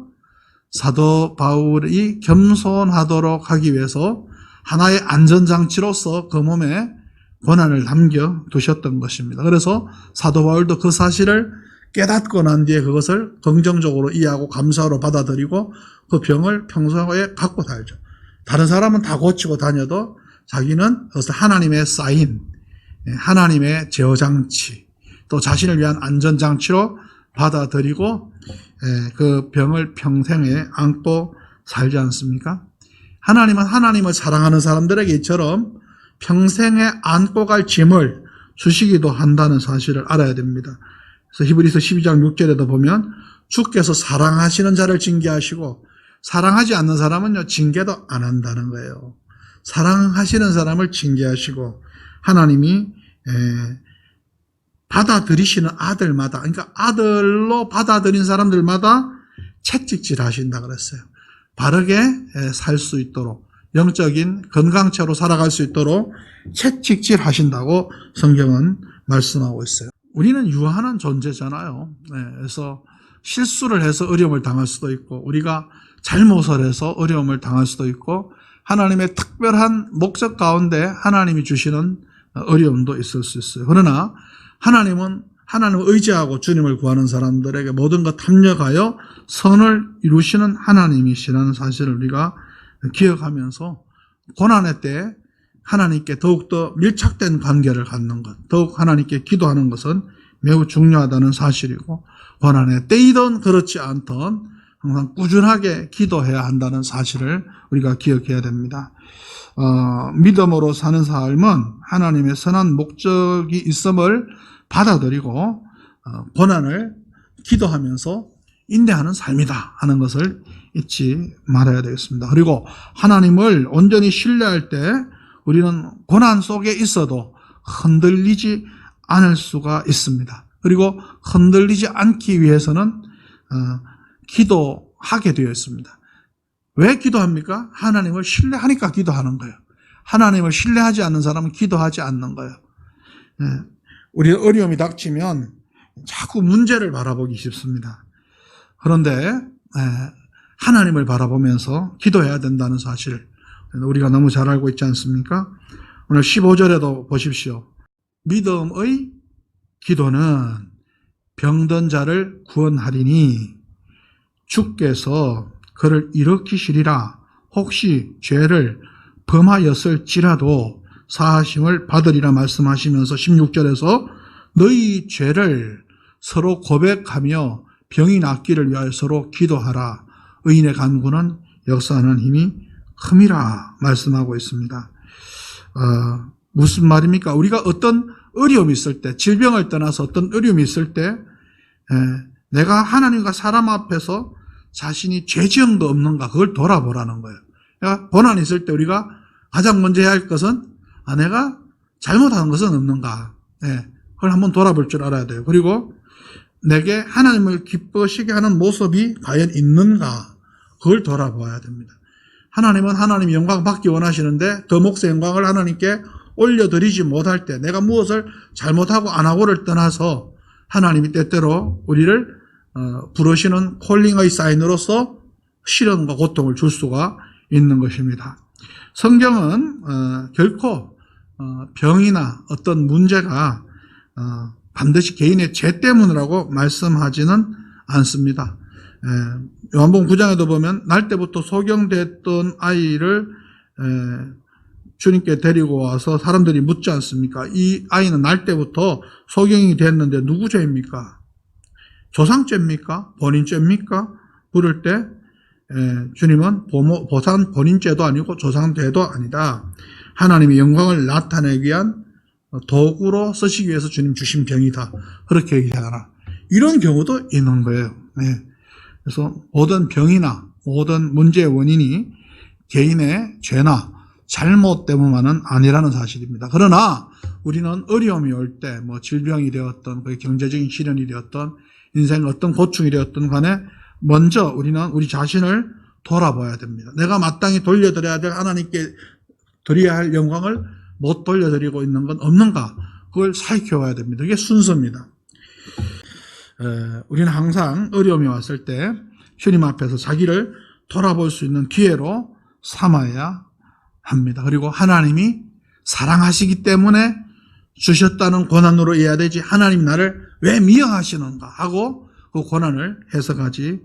사도 바울이 겸손하도록 하기 위해서 하나의 안전장치로서 그 몸에 고난을 남겨두셨던 것입니다. 그래서 사도 바울도 그 사실을 깨닫고 난 뒤에 그것을 긍정적으로 이해하고 감사로 받아들이고 그 병을 평소에 갖고 살죠. 다른 사람은 다 고치고 다녀도 자기는 그것을 하나님의 사인, 하나님의 제어장치, 또 자신을 위한 안전장치로 받아들이고 그 병을 평생에 안고 살지 않습니까? 하나님은 하나님을 사랑하는 사람들에게 이처럼 평생에 안고 갈 짐을 주시기도 한다는 사실을 알아야 됩니다. 그래서 히브리서 12장 6절에도 보면 주께서 사랑하시는 자를 징계하시고 사랑하지 않는 사람은요 징계도 안 한다는 거예요. 사랑하시는 사람을 징계하시고 하나님이 받아들이시는 아들마다, 그러니까 아들로 받아들인 사람들마다 채찍질 하신다 그랬어요. 바르게 살 수 있도록 영적인 건강체로 살아갈 수 있도록 채찍질 하신다고 성경은 말씀하고 있어요. 우리는 유한한 존재잖아요. 그래서 실수를 해서 어려움을 당할 수도 있고 우리가 잘못을 해서 어려움을 당할 수도 있고 하나님의 특별한 목적 가운데 하나님이 주시는 어려움도 있을 수 있어요. 그러나 하나님을 의지하고 주님을 구하는 사람들에게 모든 것 합력하여 선을 이루시는 하나님이시라는 사실을 우리가 기억하면서 고난의 때 하나님께 더욱더 밀착된 관계를 갖는 것, 더욱 하나님께 기도하는 것은 매우 중요하다는 사실이고 고난의 때이든 그렇지 않든 항상 꾸준하게 기도해야 한다는 사실을 우리가 기억해야 됩니다. 믿음으로 사는 삶은 하나님의 선한 목적이 있음을 받아들이고 고난을 기도하면서 인내하는 삶이다 하는 것을 잊지 말아야 되겠습니다. 그리고 하나님을 온전히 신뢰할 때 우리는 고난 속에 있어도 흔들리지 않을 수가 있습니다. 그리고 흔들리지 않기 위해서는 기도하게 되어 있습니다. 왜 기도합니까? 하나님을 신뢰하니까 기도하는 거예요. 하나님을 신뢰하지 않는 사람은 기도하지 않는 거예요. 우리 어려움이 닥치면 자꾸 문제를 바라보기 쉽습니다. 그런데 하나님을 바라보면서 기도해야 된다는 사실 우리가 너무 잘 알고 있지 않습니까? 오늘 15절에도 보십시오. 믿음의 기도는 병든 자를 구원하리니 주께서 그를 일으키시리라. 혹시 죄를 범하였을지라도 사하심을 받으리라 말씀하시면서 16절에서 너희 죄를 서로 고백하며 병이 낫기를 위하여 서로 기도하라. 의인의 간구는 역사하는 힘이 큼이라 말씀하고 있습니다. 무슨 말입니까? 우리가 어떤 어려움이 있을 때, 질병을 떠나서 어떤 어려움이 있을 때 내가 하나님과 사람 앞에서 자신이 죄 지은 거 없는가 그걸 돌아보라는 거예요. 그러니까 고난이 있을 때 우리가 가장 먼저 해야 할 것은 내가 잘못한 것은 없는가 그걸 한번 돌아볼 줄 알아야 돼요. 그리고 내게 하나님을 기쁘시게 하는 모습이 과연 있는가 그걸 돌아봐야 됩니다. 하나님은 하나님 영광 받기 원하시는데 그 몫의 영광을 하나님께 올려드리지 못할 때 내가 무엇을 잘못하고 안 하고를 떠나서 하나님이 때때로 우리를 부르시는 콜링의 사인으로서 시련과 고통을 줄 수가 있는 것입니다. 성경은 결코 병이나 어떤 문제가 반드시 개인의 죄 때문이라고 말씀하지는 않습니다. 요한복음 9장에도 보면 날 때부터 소경됐던 아이를 주님께 데리고 와서 사람들이 묻지 않습니까? 이 아이는 날 때부터 소경이 됐는데 누구 죄입니까? 조상죄입니까? 본인죄입니까? 부를 때 주님은 보상 본인죄도 아니고 조상죄도 아니다. 하나님의 영광을 나타내기 위한 도구로 쓰시기 위해서 주님 주신 병이다. 그렇게 얘기하라. 이런 경우도 있는 거예요. 그래서 모든 병이나 모든 문제의 원인이 개인의 죄나 잘못 때문만은 아니라는 사실입니다. 그러나 우리는 어려움이 올 때 질병이 되었던 경제적인 시련이 되었던 인생 어떤 고충이 되었던 간에 먼저 우리는 우리 자신을 돌아봐야 됩니다. 내가 마땅히 돌려드려야 될 하나님께 드려야 할 영광을 못 돌려드리고 있는 건 없는가 그걸 살펴봐야 됩니다. 이게 순서입니다. 우리는 항상 어려움이 왔을 때 주님 앞에서 자기를 돌아볼 수 있는 기회로 삼아야 합니다. 그리고 하나님이 사랑하시기 때문에 주셨다는 고난으로 이해해야 되지 하나님 나를 왜 미워하시는가 하고 그 고난을 해석하지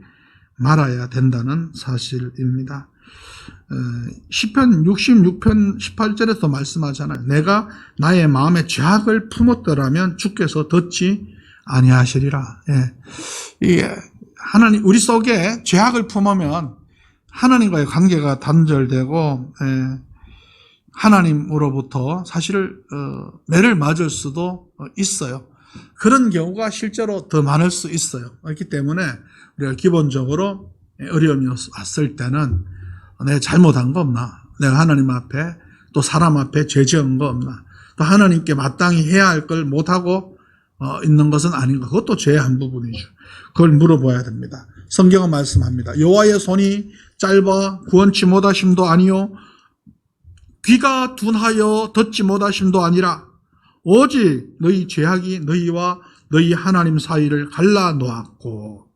말아야 된다는 사실입니다. 시편 66편 18절에서 말씀하잖아요. 내가 나의 마음에 죄악을 품었더라면 주께서 듣지 아니하시리라. 하나님 우리 속에 죄악을 품으면 하나님과의 관계가 단절되고 하나님으로부터 사실 매를 맞을 수도 있어요. 그런 경우가 실제로 더 많을 수 있어요. 그렇기 때문에 우리가 기본적으로 어려움이 왔을 때는 내가 잘못한 거 없나? 내가 하나님 앞에 또 사람 앞에 죄 지은 거 없나? 또 하나님께 마땅히 해야 할 걸 못하고 있는 것은 아닌가? 그것도 죄의 한 부분이죠. 그걸 물어봐야 됩니다. 성경은 말씀합니다. 여호와의 손이 짧아 구원치 못하심도 아니요 귀가 둔하여 듣지 못하심도 아니라 오직 너희 죄악이 너희와 너희 하나님 사이를 갈라 놓았고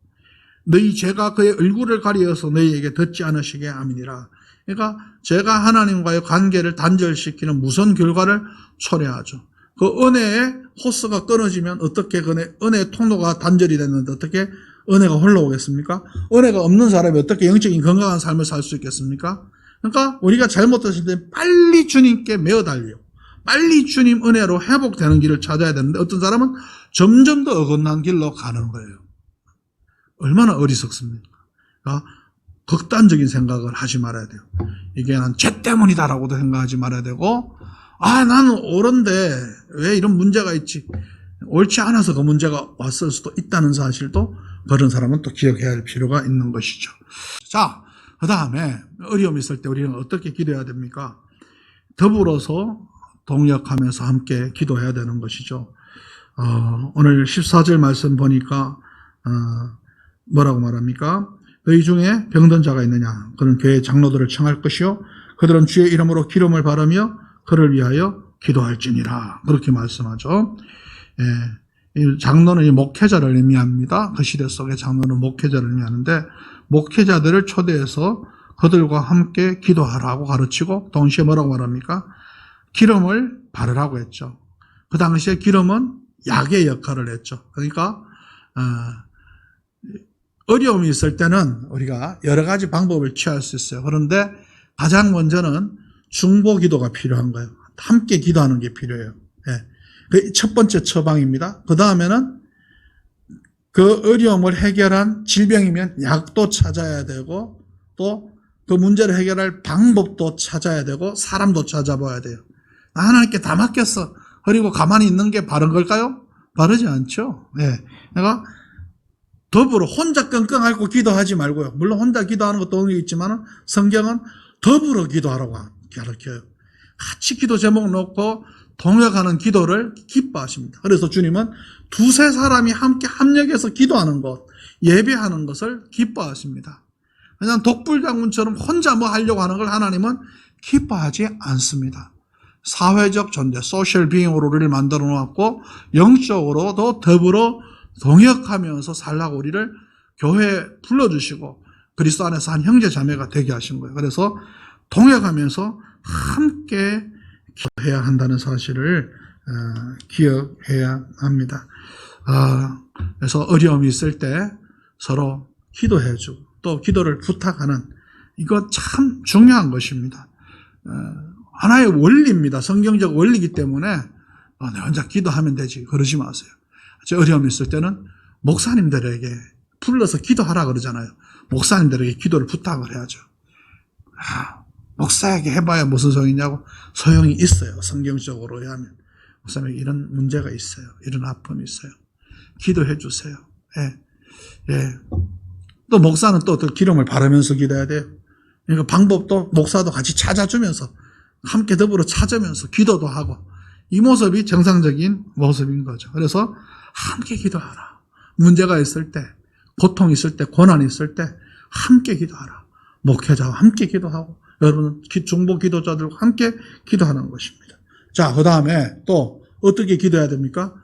너희 죄가 그의 얼굴을 가리어서 너희에게 듣지 않으시게 함이니라. 그러니까 죄가 하나님과의 관계를 단절시키는 무선 결과를 초래하죠. 그 은혜의 호스가 끊어지면 어떻게 은혜의 통로가 단절이 됐는데 어떻게 은혜가 흘러오겠습니까? 은혜가 없는 사람이 어떻게 영적인 건강한 삶을 살 수 있겠습니까? 그러니까 우리가 잘못했을 때 빨리 주님께 메어 달려 빨리 주님 은혜로 회복되는 길을 찾아야 되는데 어떤 사람은 점점 더 어긋난 길로 가는 거예요. 얼마나 어리석습니까? 그러니까 극단적인 생각을 하지 말아야 돼요. 이게 난 죄 때문이다라고도 생각하지 말아야 되고 나는 옳은데 왜 이런 문제가 있지? 옳지 않아서 그 문제가 왔을 수도 있다는 사실도 그런 사람은 또 기억해야 할 필요가 있는 것이죠. 자, 그 다음에 어려움이 있을 때 우리는 어떻게 기도해야 됩니까? 더불어서 동역하면서 함께 기도해야 되는 것이죠. 오늘 14절 말씀 보니까 뭐라고 말합니까? 너희 중에 병든 자가 있느냐? 그는 교회 장로들을 청할 것이요 그들은 주의 이름으로 기름을 바르며 그를 위하여 기도할지니라. 그렇게 말씀하죠. 이 장로는 이 목회자를 의미합니다. 그 시대 속의 장로는 목회자를 의미하는데 목회자들을 초대해서 그들과 함께 기도하라고 가르치고 동시에 뭐라고 말합니까? 기름을 바르라고 했죠. 그 당시에 기름은 약의 역할을 했죠. 그러니까 어려움이 있을 때는 우리가 여러 가지 방법을 취할 수 있어요. 그런데 가장 먼저는 중보기도가 필요한 거예요. 함께 기도하는 게 필요해요. 그 첫 번째 처방입니다. 그 다음에는 그 어려움을 해결한 질병이면 약도 찾아야 되고 또 그 문제를 해결할 방법도 찾아야 되고 사람도 찾아봐야 돼요. 하나님께 다 맡겼어. 그리고 가만히 있는 게 바른 걸까요? 바르지 않죠. 그러니까 더불어 혼자 끙끙 앓고 기도하지 말고요. 물론 혼자 기도하는 것도 의미 있지만 성경은 더불어 기도하라고 가르쳐요. 같이 기도 제목 놓고 동역하는 기도를 기뻐하십니다. 그래서 주님은 두세 사람이 함께 합력해서 기도하는 것, 예배하는 것을 기뻐하십니다. 그냥 독불장군처럼 혼자 뭐 하려고 하는 걸 하나님은 기뻐하지 않습니다. 사회적 존재, 소셜 비잉으로 우리를 만들어 놓았고 영적으로도 더불어 동역하면서 살라고 우리를 교회에 불러주시고 그리스도 안에서 한 형제 자매가 되게 하신 거예요. 그래서 동역하면서 함께 기도해야 한다는 사실을 기억해야 합니다. 그래서 어려움이 있을 때 서로 기도해주고 또 기도를 부탁하는 이거 참 중요한 것입니다. 하나의 원리입니다. 성경적 원리이기 때문에 내 혼자 기도하면 되지 그러지 마세요. 어려움이 있을 때는 목사님들에게 불러서 기도하라 그러잖아요. 목사님들에게 기도를 부탁을 해야죠. 목사에게 해봐야 무슨 소용이냐고 소용이 있어요. 성경적으로 하면 목사님에게 이런 문제가 있어요. 이런 아픔이 있어요. 기도해 주세요. 또 목사는 또 기름을 바르면서 기도해야 돼요. 그러니까 방법도 목사도 같이 찾아주면서 함께 더불어 찾으면서 기도도 하고 이 모습이 정상적인 모습인 거죠. 그래서 함께 기도하라. 문제가 있을 때, 고통 있을 때, 고난이 있을 때 함께 기도하라. 목회자와 함께 기도하고 여러분 중보 기도자들과 함께 기도하는 것입니다. 자, 그 다음에 또 어떻게 기도해야 됩니까?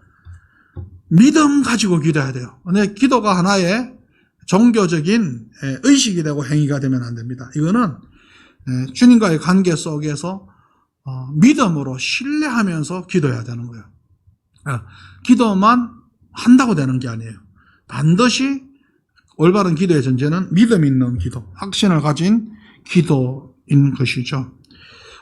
믿음 가지고 기도해야 돼요. 근데 기도가 하나의 종교적인 의식이 되고 행위가 되면 안 됩니다. 이거는 주님과의 관계 속에서 믿음으로 신뢰하면서 기도해야 되는 거예요. 기도만 한다고 되는 게 아니에요. 반드시 올바른 기도의 전제는 믿음 있는 기도, 확신을 가진 기도인 것이죠.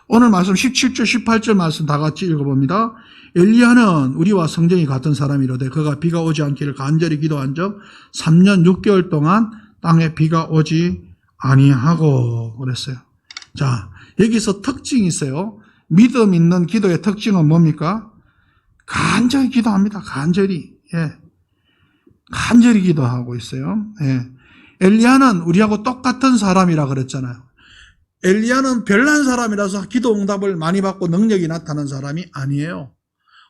오늘 말씀 17절, 18절 말씀 다 같이 읽어봅니다. 엘리야는 우리와 성정이 같은 사람이로되 그가 비가 오지 않기를 간절히 기도한 적 3년 6개월 동안 땅에 비가 오지 아니하고 그랬어요. 자, 여기서 특징이 있어요. 믿음 있는 기도의 특징은 뭡니까? 간절히 기도합니다. 간절히. 간절히 기도하고 있어요. 엘리야는 우리하고 똑같은 사람이라 그랬잖아요. 엘리야는 별난 사람이라서 기도 응답을 많이 받고 능력이 나타난 사람이 아니에요.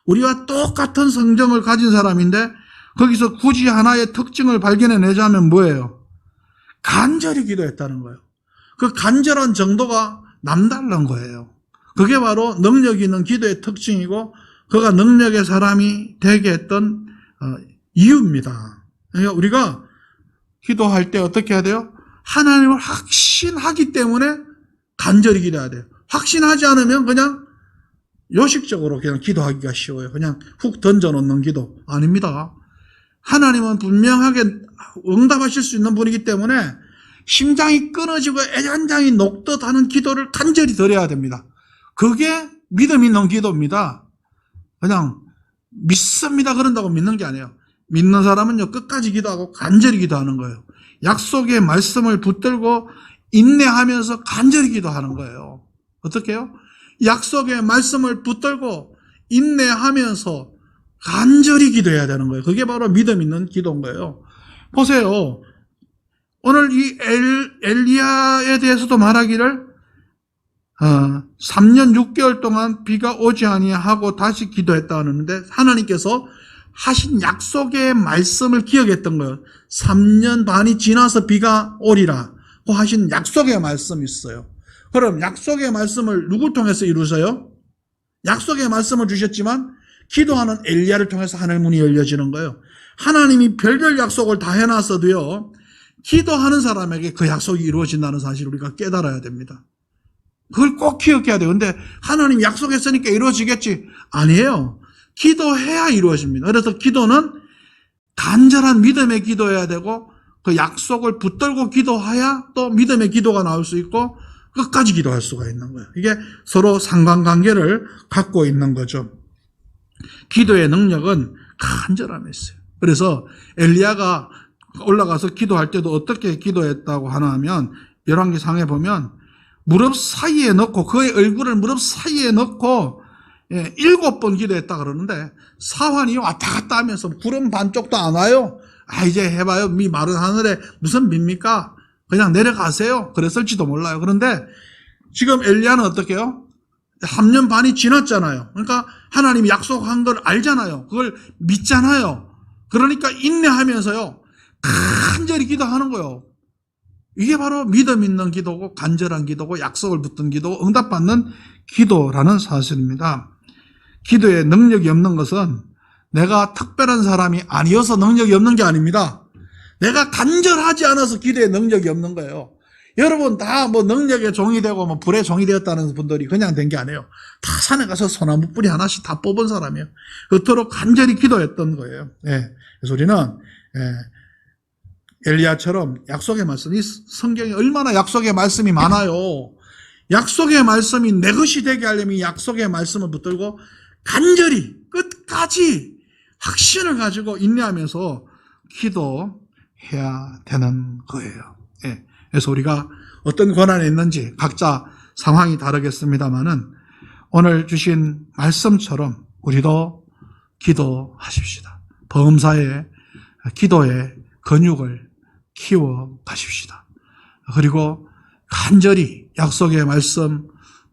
우리와 똑같은 성정을 가진 사람인데 거기서 굳이 하나의 특징을 발견해내자면 뭐예요? 간절히 기도했다는 거예요. 그 간절한 정도가 남다른 거예요. 그게 바로 능력 있는 기도의 특징이고 그가 능력의 사람이 되게 했던 이유입니다. 그러니까 우리가 기도할 때 어떻게 해야 돼요? 하나님을 확신하기 때문에 간절히 기도해야 돼요. 확신하지 않으면 그냥 요식적으로 그냥 기도하기가 쉬워요. 그냥 훅 던져놓는 기도. 아닙니다. 하나님은 분명하게 응답하실 수 있는 분이기 때문에 심장이 끊어지고 애간장이 녹듯 하는 기도를 간절히 드려야 됩니다. 그게 믿음 있는 기도입니다. 그냥 믿습니다 그런다고 믿는 게 아니에요. 믿는 사람은요, 끝까지 기도하고 간절히 기도하는 거예요. 약속의 말씀을 붙들고 인내하면서 간절히 기도하는 거예요. 어떻게 해요? 약속의 말씀을 붙들고 인내하면서 간절히 기도해야 되는 거예요. 그게 바로 믿음 있는 기도인 거예요. 보세요. 오늘 이 엘리야에 대해서도 말하기를 3년 6개월 동안 비가 오지 아니하고 다시 기도했다 하는데 하나님께서 하신 약속의 말씀을 기억했던 거예요. 3년 반이 지나서 비가 오리라 고 하신 약속의 말씀이 있어요. 그럼 약속의 말씀을 누굴 통해서 이루세요? 약속의 말씀을 주셨지만 기도하는 엘리야를 통해서 하늘 문이 열려지는 거예요. 하나님이 별별 약속을 다 해놨어도요, 기도하는 사람에게 그 약속이 이루어진다는 사실을 우리가 깨달아야 됩니다. 그걸 꼭 기억해야 돼요. 근데 하나님 약속했으니까 이루어지겠지. 아니에요. 기도해야 이루어집니다. 그래서 기도는 간절한 믿음의 기도해야 되고 그 약속을 붙들고 기도해야 또 믿음의 기도가 나올 수 있고 끝까지 기도할 수가 있는 거예요. 이게 서로 상관관계를 갖고 있는 거죠. 기도의 능력은 간절함에 있어요. 그래서 엘리야가 올라가서 기도할 때도 어떻게 기도했다고 하나 하면 열왕기상에 보면 무릎 사이에 넣고 그의 얼굴을 무릎 사이에 넣고 7번 기도했다 그러는데 사환이 왔다 갔다 하면서 구름 반쪽도 안 와요. 이제 해봐요. 미 마른 하늘에 무슨 밉니까? 그냥 내려가세요. 그랬을지도 몰라요. 그런데 지금 엘리야는 어떻게 해요? 3년 반이 지났잖아요. 그러니까 하나님이 약속한 걸 알잖아요. 그걸 믿잖아요. 그러니까 인내하면서요, 간절히 기도하는 거예요. 이게 바로 믿음 있는 기도고 간절한 기도고 약속을 붙든 기도고 응답받는 기도라는 사실입니다. 기도에 능력이 없는 것은 내가 특별한 사람이 아니어서 능력이 없는 게 아닙니다. 내가 간절하지 않아서 기도에 능력이 없는 거예요. 여러분 다 뭐 능력의 종이 되고 뭐 불의 종이 되었다는 분들이 그냥 된 게 아니에요. 다 산에 가서 소나무 뿌리 하나씩 다 뽑은 사람이에요. 그토록 간절히 기도했던 거예요. 그래서 우리는 엘리야처럼 약속의 말씀이 성경에 얼마나 약속의 말씀이 많아요. 약속의 말씀이 내 것이 되게 하려면 약속의 말씀을 붙들고 간절히 끝까지 확신을 가지고 인내하면서 기도해야 되는 거예요. 그래서 우리가 어떤 고난이 있는지 각자 상황이 다르겠습니다만은 오늘 주신 말씀처럼 우리도 기도하십시다. 범사에 기도의 근육을 키워 가십시다. 그리고 간절히 약속의 말씀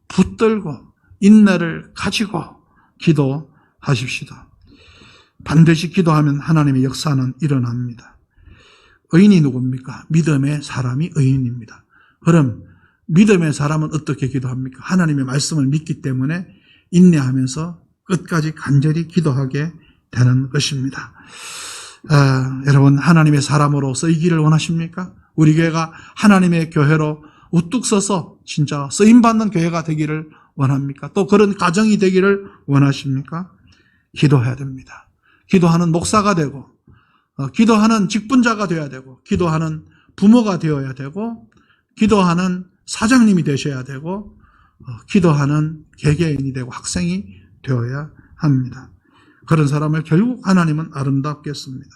붙들고 인내를 가지고 기도하십시다. 반드시 기도하면 하나님의 역사는 일어납니다. 의인이 누굽니까? 믿음의 사람이 의인입니다. 그럼 믿음의 사람은 어떻게 기도합니까? 하나님의 말씀을 믿기 때문에 인내하면서 끝까지 간절히 기도하게 되는 것입니다. 여러분 하나님의 사람으로 쓰이기를 원하십니까? 우리 교회가 하나님의 교회로 우뚝 서서 진짜 쓰임받는 교회가 되기를 원합니까? 또 그런 가정이 되기를 원하십니까? 기도해야 됩니다. 기도하는 목사가 되고 기도하는 직분자가 되어야 되고 기도하는 부모가 되어야 되고 기도하는 사장님이 되셔야 되고 기도하는 개개인이 되고 학생이 되어야 합니다. 그런 사람을 결국 하나님은 아름답게 씁니다.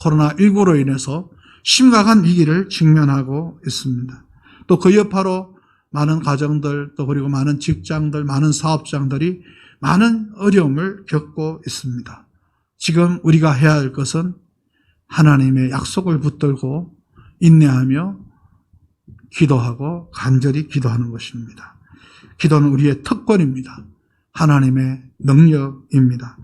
코로나19로 인해서 심각한 위기를 직면하고 있습니다. 또 그 여파로 많은 가정들 또 그리고 많은 직장들 많은 사업장들이 많은 어려움을 겪고 있습니다. 지금 우리가 해야 할 것은 하나님의 약속을 붙들고 인내하며 기도하고 간절히 기도하는 것입니다. 기도는 우리의 특권입니다. 하나님의 능력입니다.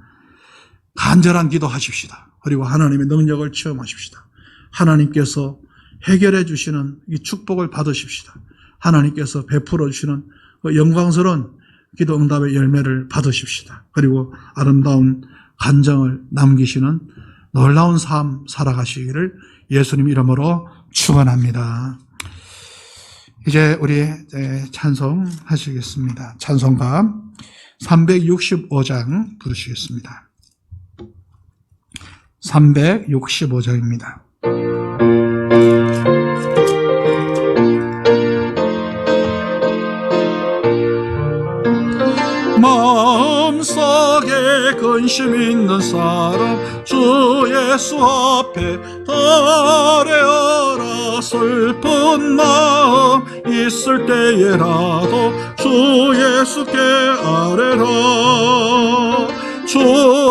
간절한 기도하십시다. 그리고 하나님의 능력을 체험하십시다. 하나님께서 해결해 주시는 이 축복을 받으십시다. 하나님께서 베풀어 주시는 그 영광스러운 기도 응답의 열매를 받으십시다. 그리고 아름다운 간정을 남기시는 놀라운 삶 살아가시기를 예수님 이름으로 축원합니다. 이제 우리 찬송하시겠습니다. 찬송가 365장 부르시겠습니다. 365장입니다. 마음속에 근심 있는 사람 주 예수 앞에 아뢰어라. 슬픈 마음 있을 때에라도 주 예수께 아뢰라. 주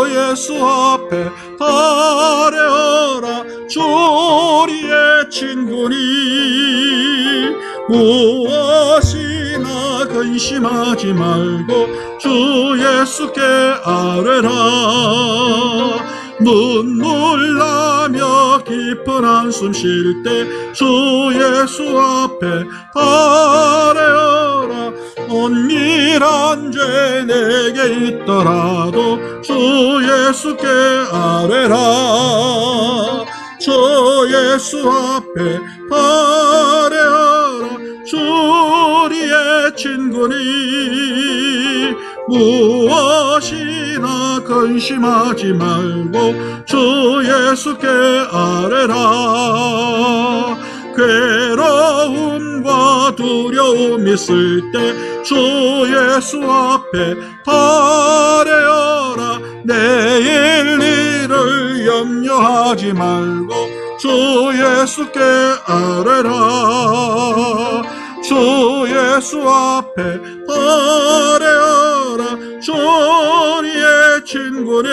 예수 앞에 아뢰어라. 주 우리의 친구니 무엇이나 근심하지 말고 주 예수께 아뢰라. 눈물 나며 깊은 한숨 쉴 때 주 예수 앞에 아뢰어라. 은밀한 죄 내게 있더라도 주 예수께 아뢰라. 주 예수 앞에 아뢰어라. 주 우리의 친구니 무엇이나 근심하지 말고 주 예수께 아뢰라. 괴로움과 두려움 있을 때 주 예수 앞에 아뢰어라. 내일 일을 염려하지 말고 주 예수께 아뢰라. 주 예수 앞에 아뢰어라. 주 우리의 친구네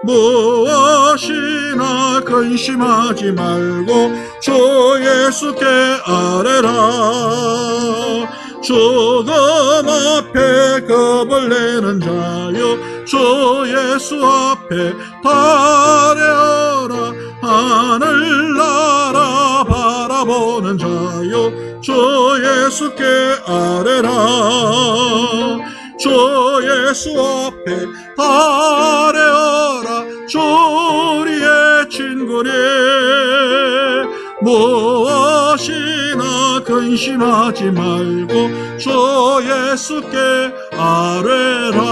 무엇이나 근심하지 말고 주 예수께 아뢰라. 죽음 앞에 겁을 내는 자여 주 예수 앞에 아뢰어라. 하늘나라 바라보는 자여 주 예수께 아뢰라. 주 예수 앞에 아뢰어라. 주 우리의 친구네 무엇이나 근심하지 말고 주 예수께 아뢰라.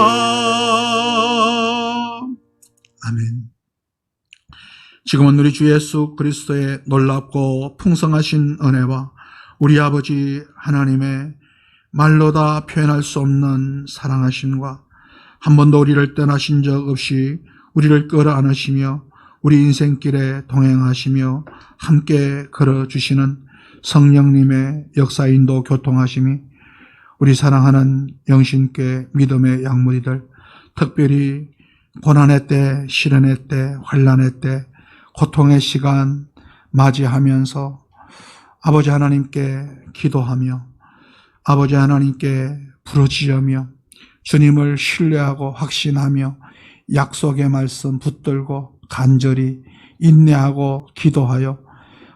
아멘. 지금은 우리 주 예수 그리스도의 놀랍고 풍성하신 은혜와 우리 아버지 하나님의 말로 다 표현할 수 없는 사랑하심과 한 번도 우리를 떠나신 적 없이 우리를 끌어안으시며 우리 인생길에 동행하시며 함께 걸어주시는 성령님의 역사 인도 교통하심이 우리 사랑하는 영신께 믿음의 양무리들, 특별히 고난의 때, 시련의 때, 환난의 때, 고통의 시간 맞이하면서 아버지 하나님께 기도하며 아버지 하나님께 부르짖으며 주님을 신뢰하고 확신하며 약속의 말씀 붙들고 간절히 인내하고 기도하여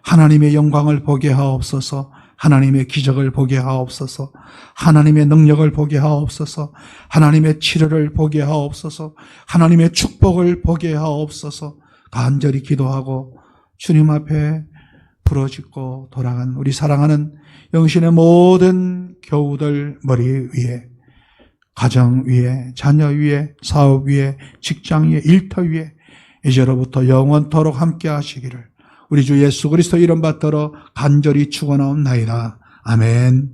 하나님의 영광을 보게 하옵소서. 하나님의 기적을 보게 하옵소서. 하나님의 능력을 보게 하옵소서. 하나님의 치료를 보게 하옵소서. 하나님의 축복을 보게 하옵소서. 간절히 기도하고 주님 앞에 부르짖고 돌아간 우리 사랑하는 영신의 모든 교우들 머리 위에, 가정 위에, 자녀 위에, 사업 위에, 직장 위에, 일터 위에 이제로부터 영원토록 함께 하시기를 우리 주 예수 그리스도 이름 받들어 간절히 축원하옵나이다. 아멘.